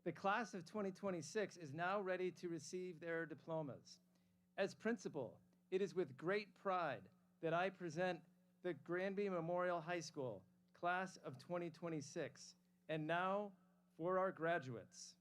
the class of 2026 is now ready to receive their diplomas. As principal, it is with great pride that I present the Granby Memorial High School class of 2026. And now for our graduates.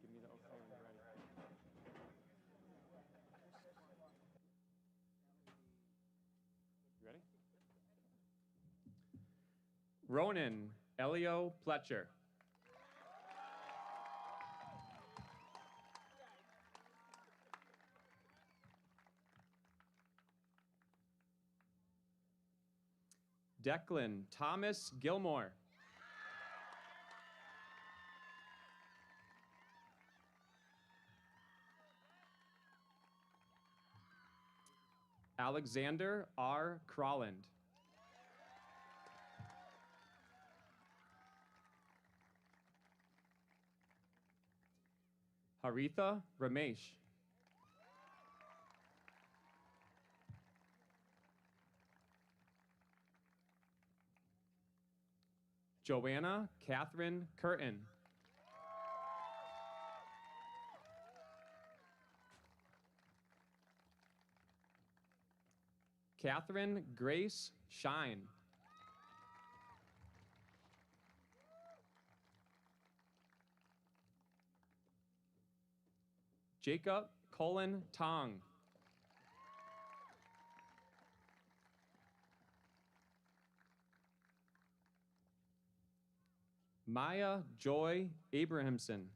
Give me the okay when you're ready. You ready? Ronan Elio Pletcher. Declan Thomas Gilmore. Alexander R. Crawland. Haritha Ramesh. Joanna Catherine Curtin. Catherine Grace Shine. Jacob Colin Tong. Maya Joy Abrahamson.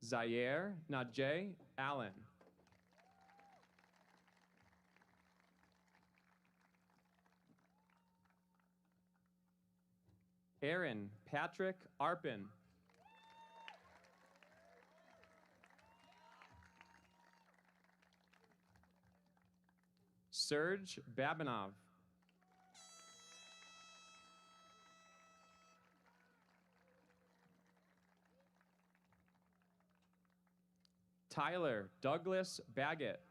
Zaire Najee Allen. Aaron Patrick Arpin. Serge Babinov. Tyler Douglas Baggett.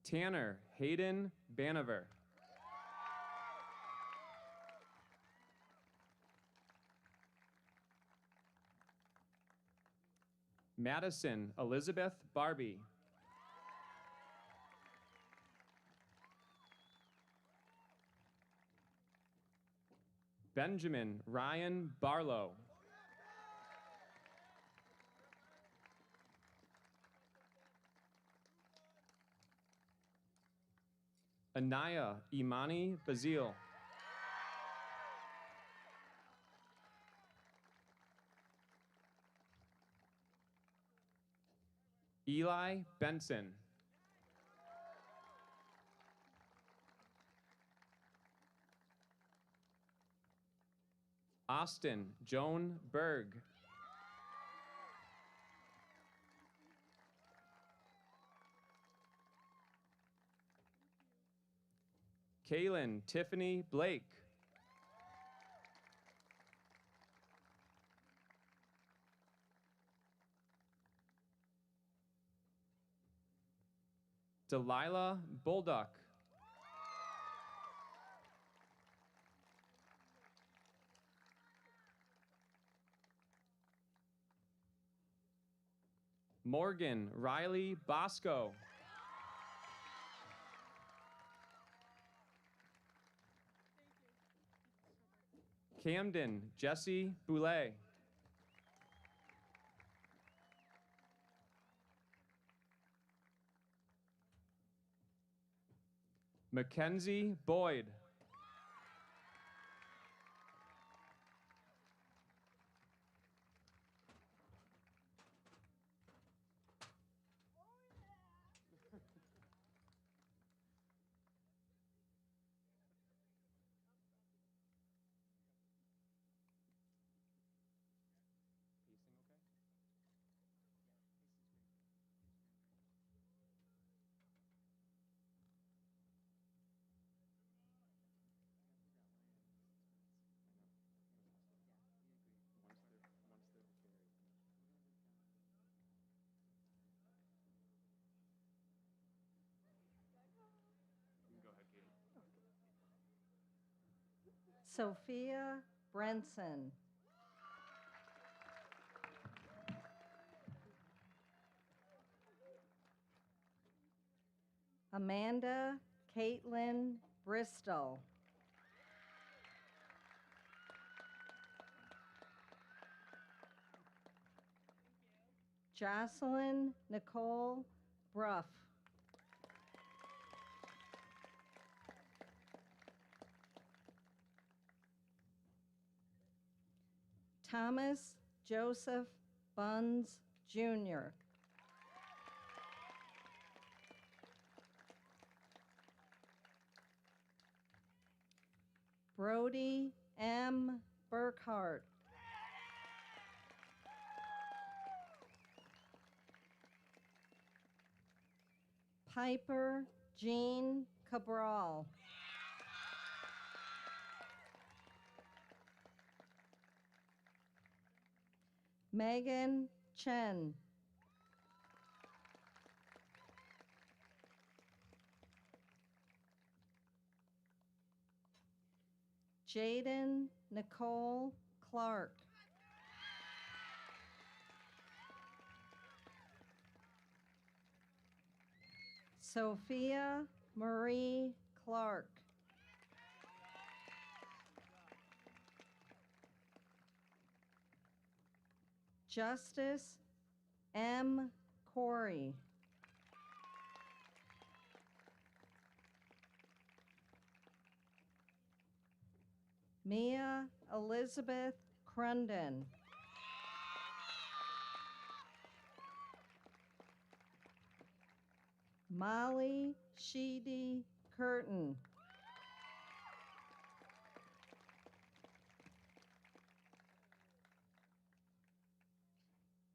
Tanner Hayden Banover. Madison Elizabeth Barbie. Benjamin Ryan Barlow. Anaya Imani Bazil. Eli Benson. Austin Joan Berg. Kaylin Tiffany Blake. Delilah Bulldog. Morgan Riley Bosco. Camden Jesse Boulay. Mackenzie Boyd. Sophia Brenson. Amanda Caitlin Bristol. Jocelyn Nicole Bruff. Thomas Joseph Buns, Jr. Brody M. Burkhart. Piper Jean Cabral. Megan Chen. Jaden Nicole Clark. Sophia Marie Clark. Justice M. Corey. Mia Elizabeth Crunden. Molly Sheedy Curtin.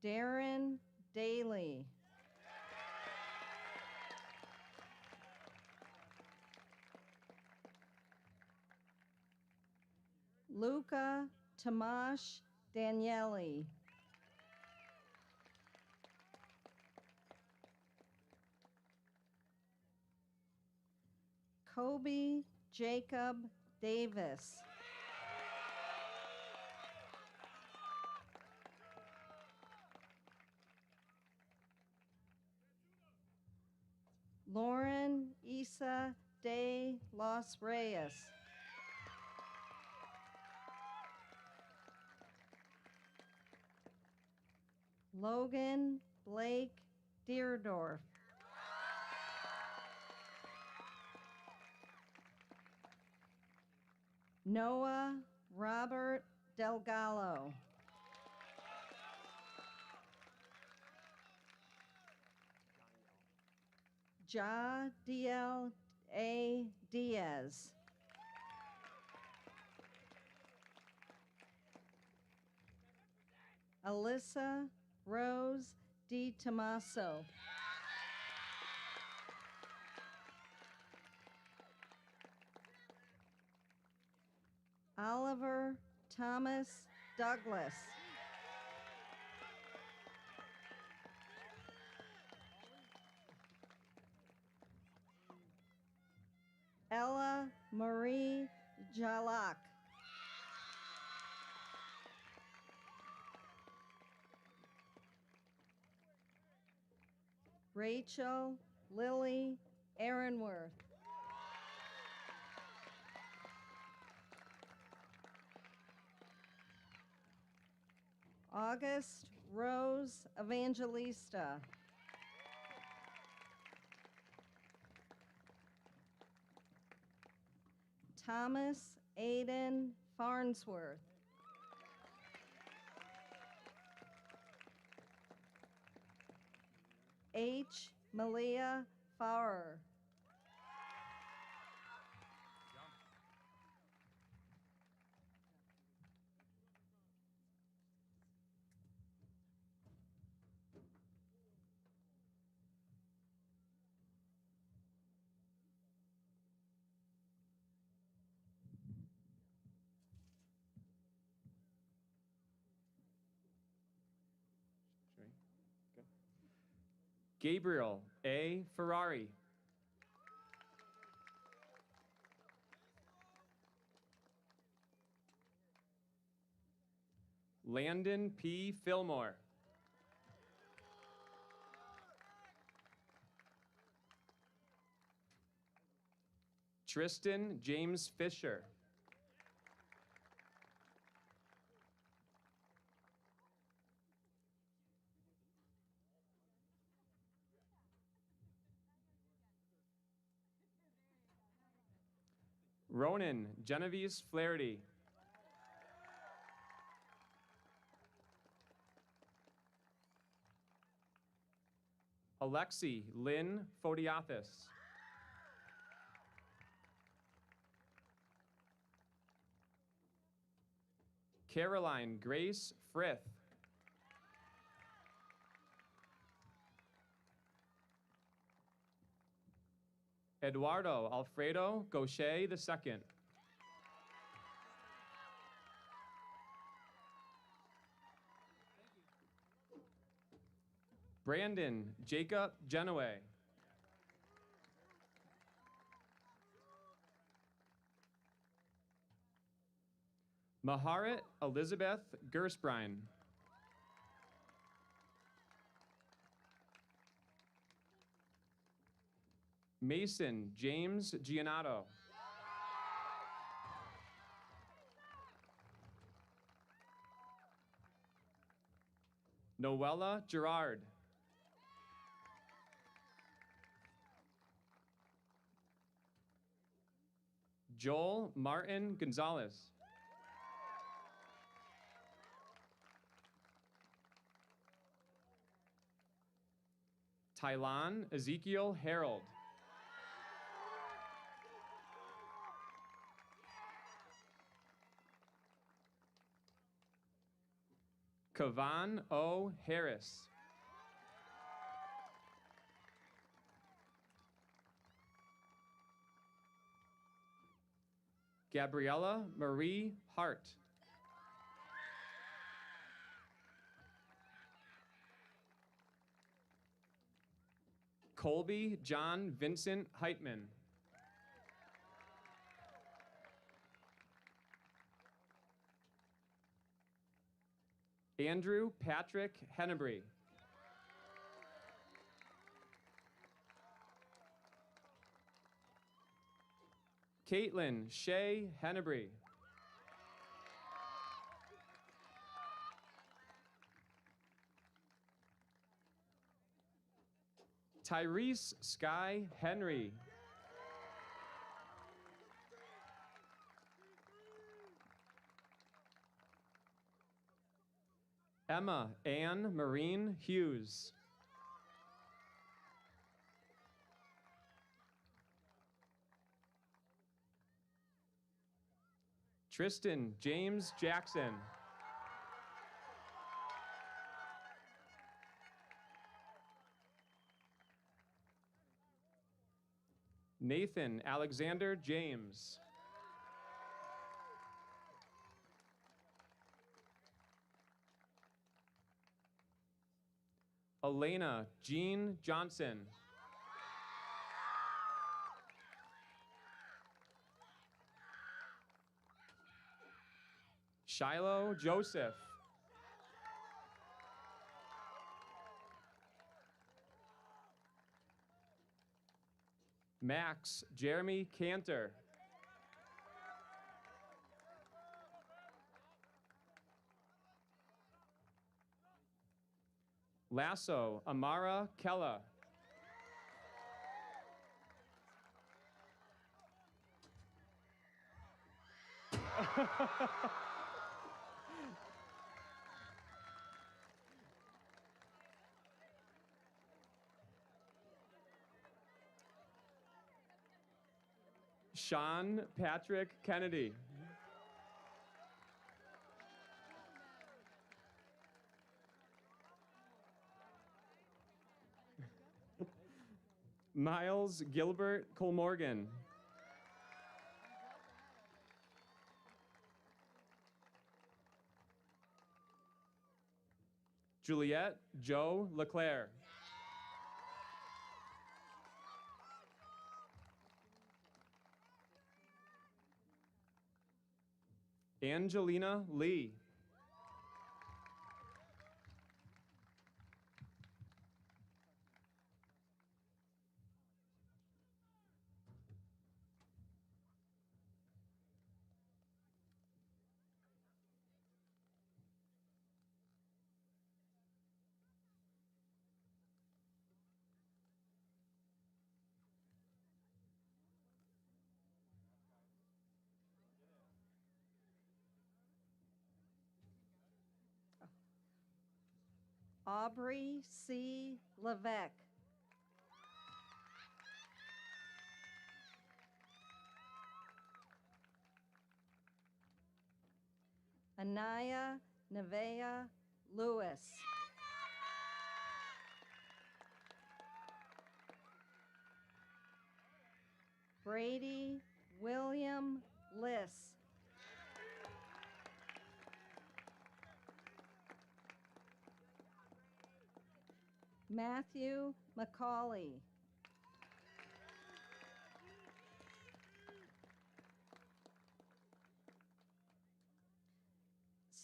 Darren Daly. Luca Tomash Daniele. Kobe Jacob Davis. Lauren Isa de Los Reyes. Logan Blake Deerdorf. Noah Robert Delgado. Jadiel A. Diaz. Alyssa Rose Di Tomaso. Oliver Thomas Douglas. Ella Marie Jalak. Rachel Lily Aaronworth. August Rose Evangelista. Thomas Aiden Farnsworth. H. Malia Farrer. Gabriel A. Ferrari. Landon P. Fillmore. Tristan James Fisher. Ronan Genevieve Flaherty. Alexi Lynn Fodiathis. Caroline Grace Frith. Eduardo Alfredo Gaucher II. Brandon Jacob Genoway. Maharet Elizabeth Gersbrine. Mason James Giannato. Noella Gerard. Joel Martin Gonzalez. Tylan Ezekiel Harold. Kavan O. Harris. Gabriella Marie Hart. Colby John Vincent Heitman. Andrew Patrick Hennebree. Caitlin Shea Hennebree. Tyrese Sky Henry. Emma Ann Marine Hughes. Tristan James Jackson. Nathan Alexander James. Elena Jean Johnson. Shiloh Joseph. Max Jeremy Cantor. Lasso Amara Kella. Sean Patrick Kennedy. Miles Gilbert Colmorgan. Juliette Joe Leclerc. Angelina Lee. Aubrey C. Levesque. Anaya Nevea Lewis. Brady William Liss. Matthew McCauley.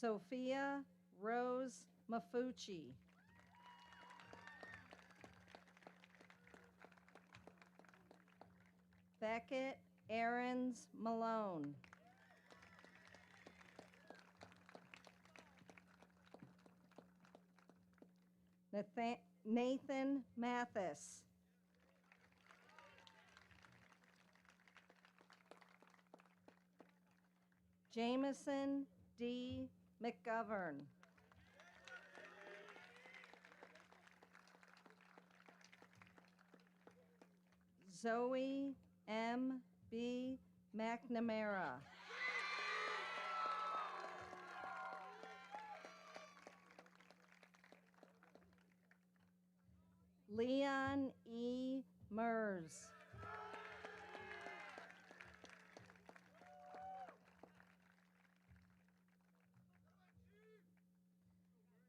Sophia Rose Mafucci. Beckett Aarons Malone. Nathan Mathis. Jameson D. McGovern. Zoe M. B. McNamara. Leon E. Mers.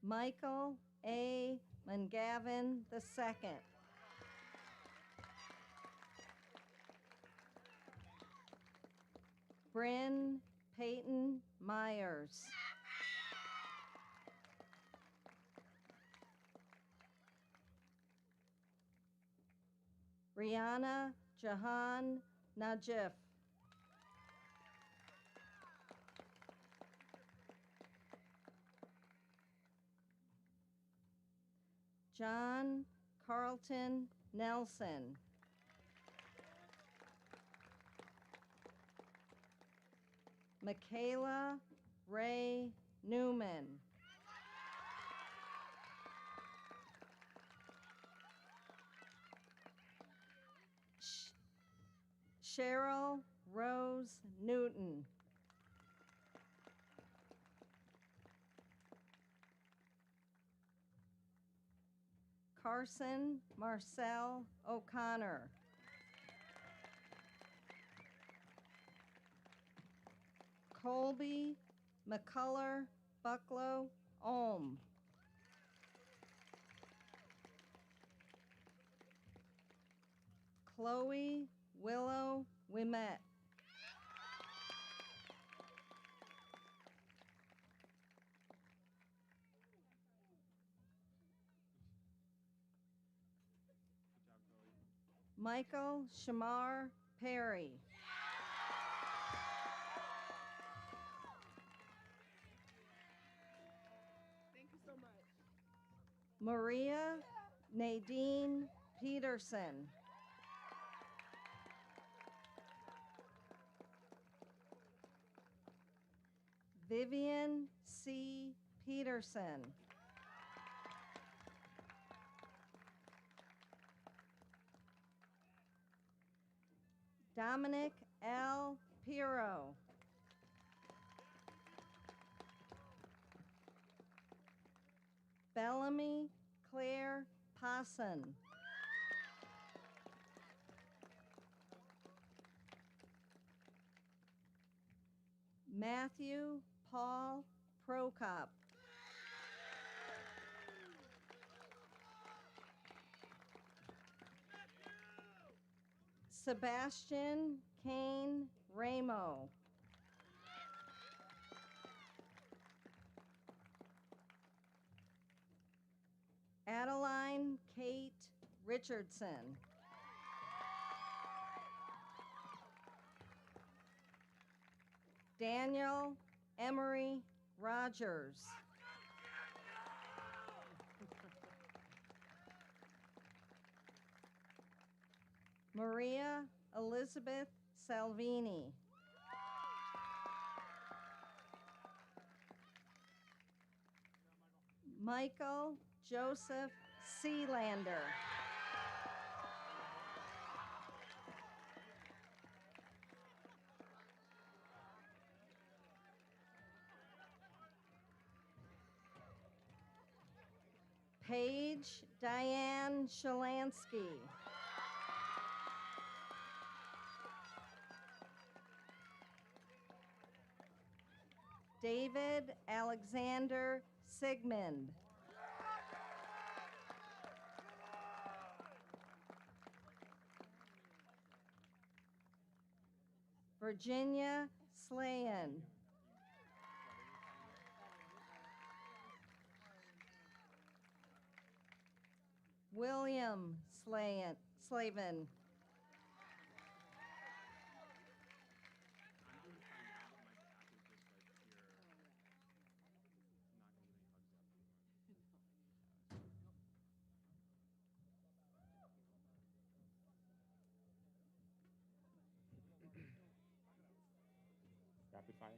Michael A. Mungavin II. Bryn Peyton Myers. Rihanna Jahan Najif. John Carlton Nelson. Michaela Ray Newman. Cheryl Rose Newton. Carson Marcel O'Connor. Colby McCullough Bucklow Ohm. Chloe Willow Wimet. Michael Shamar Perry. Thank you so much. Maria Nadine Peterson. Vivian C. Peterson. Dominic L. Piro. Bellamy Claire Posson. Matthew Paul Prokop. Sebastian Kane Ramo. Adeline Kate Richardson. Daniel Emery Rogers. Maria Elizabeth Salvini. Michael Joseph Sealander. Paige Diane Shalansky. David Alexander Sigmund. Virginia Slayan. William Slavin. Rapid fire.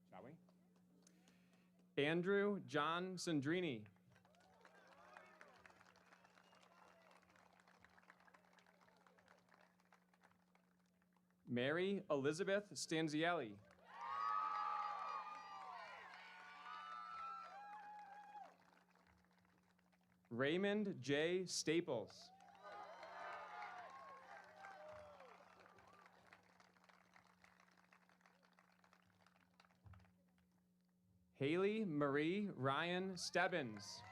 Shall we? Andrew John Sandrini. Mary Elizabeth Stanzielli. Raymond J. Staples. Haley Marie Ryan Stebbins.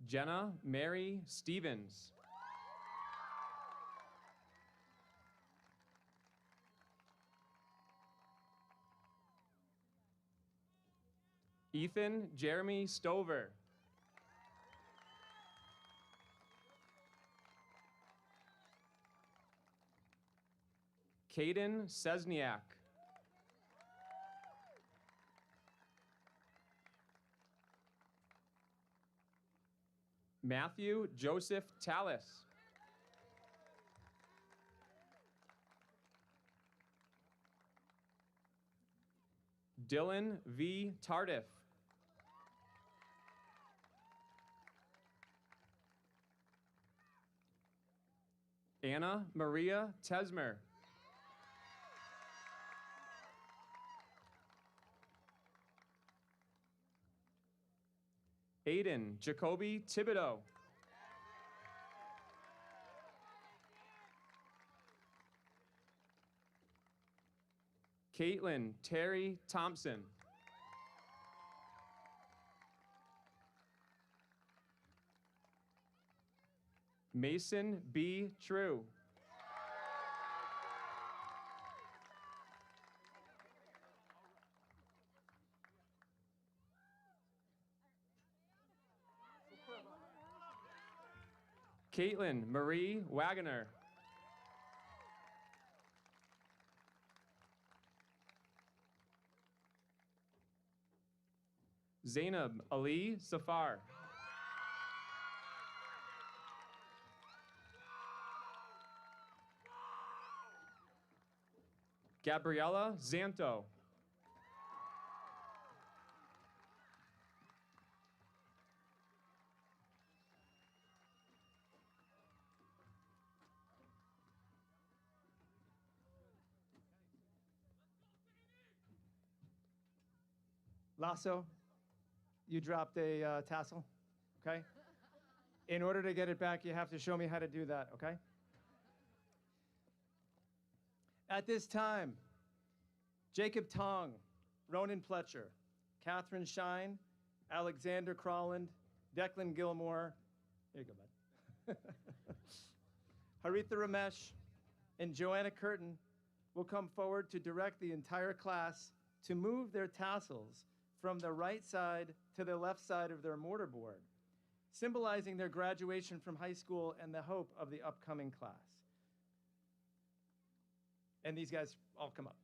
Jenna Mary Stevens. Ethan Jeremy Stover. Caden Sesniak. Matthew Joseph Tallis. Dylan V. Tardif. Anna Maria Tesmer. Aiden Jacoby Thibodeau. Caitlin Terry Thompson. Mason B. True. Caitlin Marie Wagoner. Zainab Ali Safar. Gabriella Zanto. Lasso, you dropped a tassel, okay? In order to get it back, you have to show me how to do that, okay? At this time, Jacob Tong, Ronan Pletcher, Catherine Shine, Alexander Crawland, Declan Gilmore, there you go, bud. Haritha Ramesh and Joanna Curtin will come forward to direct the entire class to move their tassels from the right side to the left side of their mortarboard, symbolizing their graduation from high school and the hope of the upcoming class. And these guys all come up.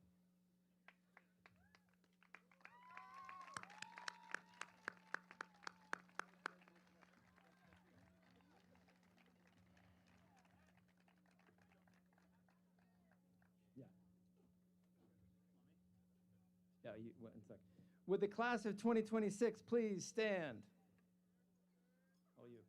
Yeah, one sec. Would the class of 2026 please stand? Oh, you.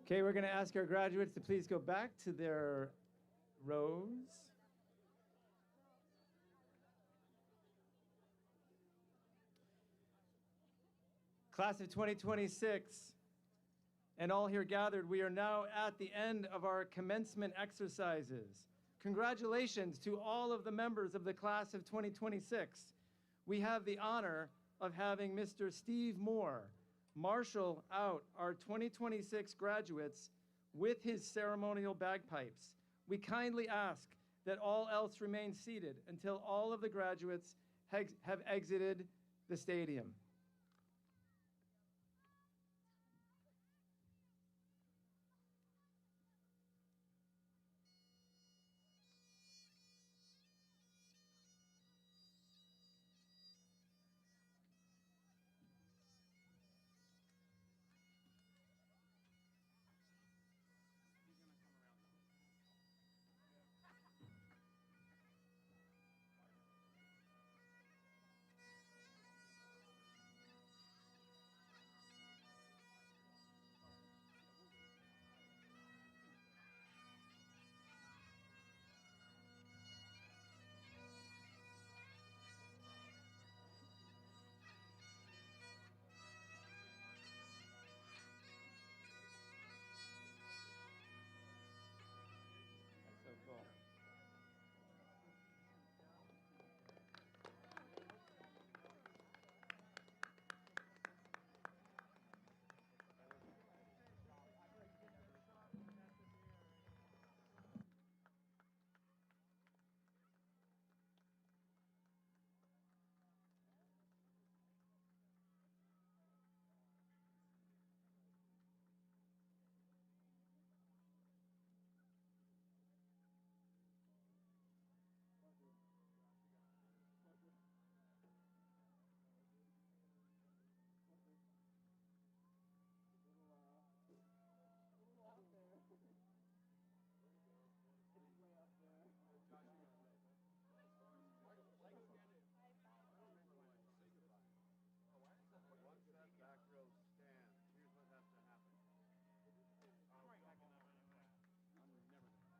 Okay, we're going to ask our graduates to please go back to their rows. Class of 2026, and all here gathered, we are now at the end of our commencement exercises. Congratulations to all of the members of the class of 2026. We have the honor of having Mr. Steve Moore marshal out our 2026 graduates with his ceremonial bagpipes. We kindly ask that all else remain seated until all of the graduates have exited the stadium. That's so cool.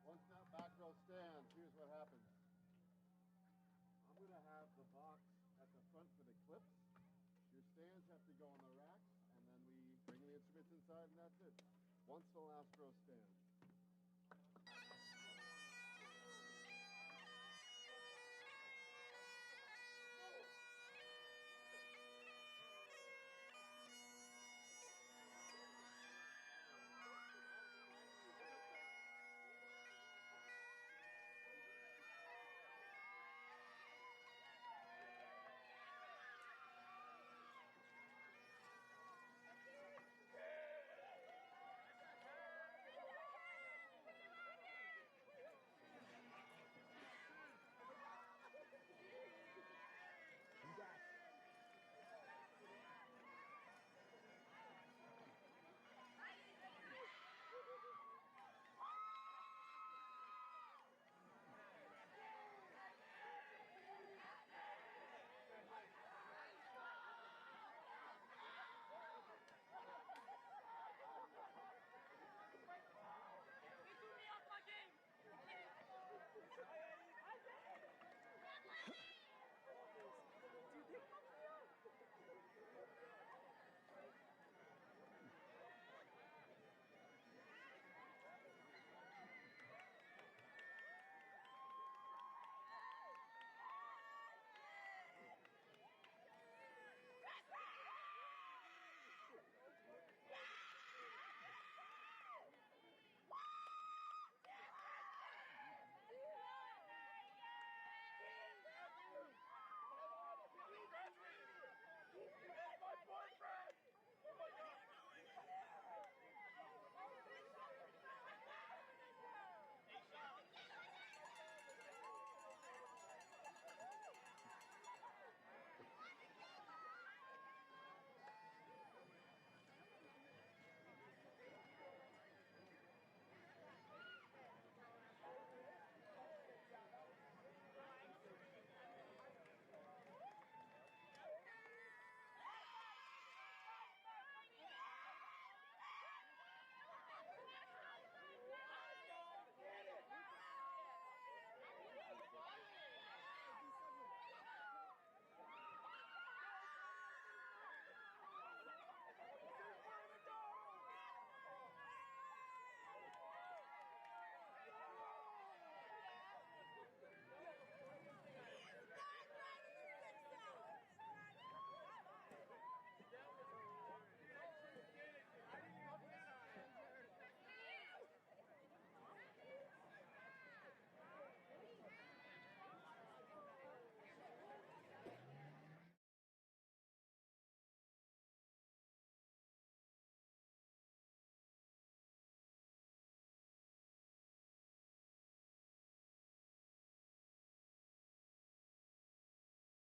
Once that back row stands, here's what happens. I'm going to have the box at the front for the clips. Your stands have to go on the racks, and then we bring the instruments inside, and that's it. Once the last row stands.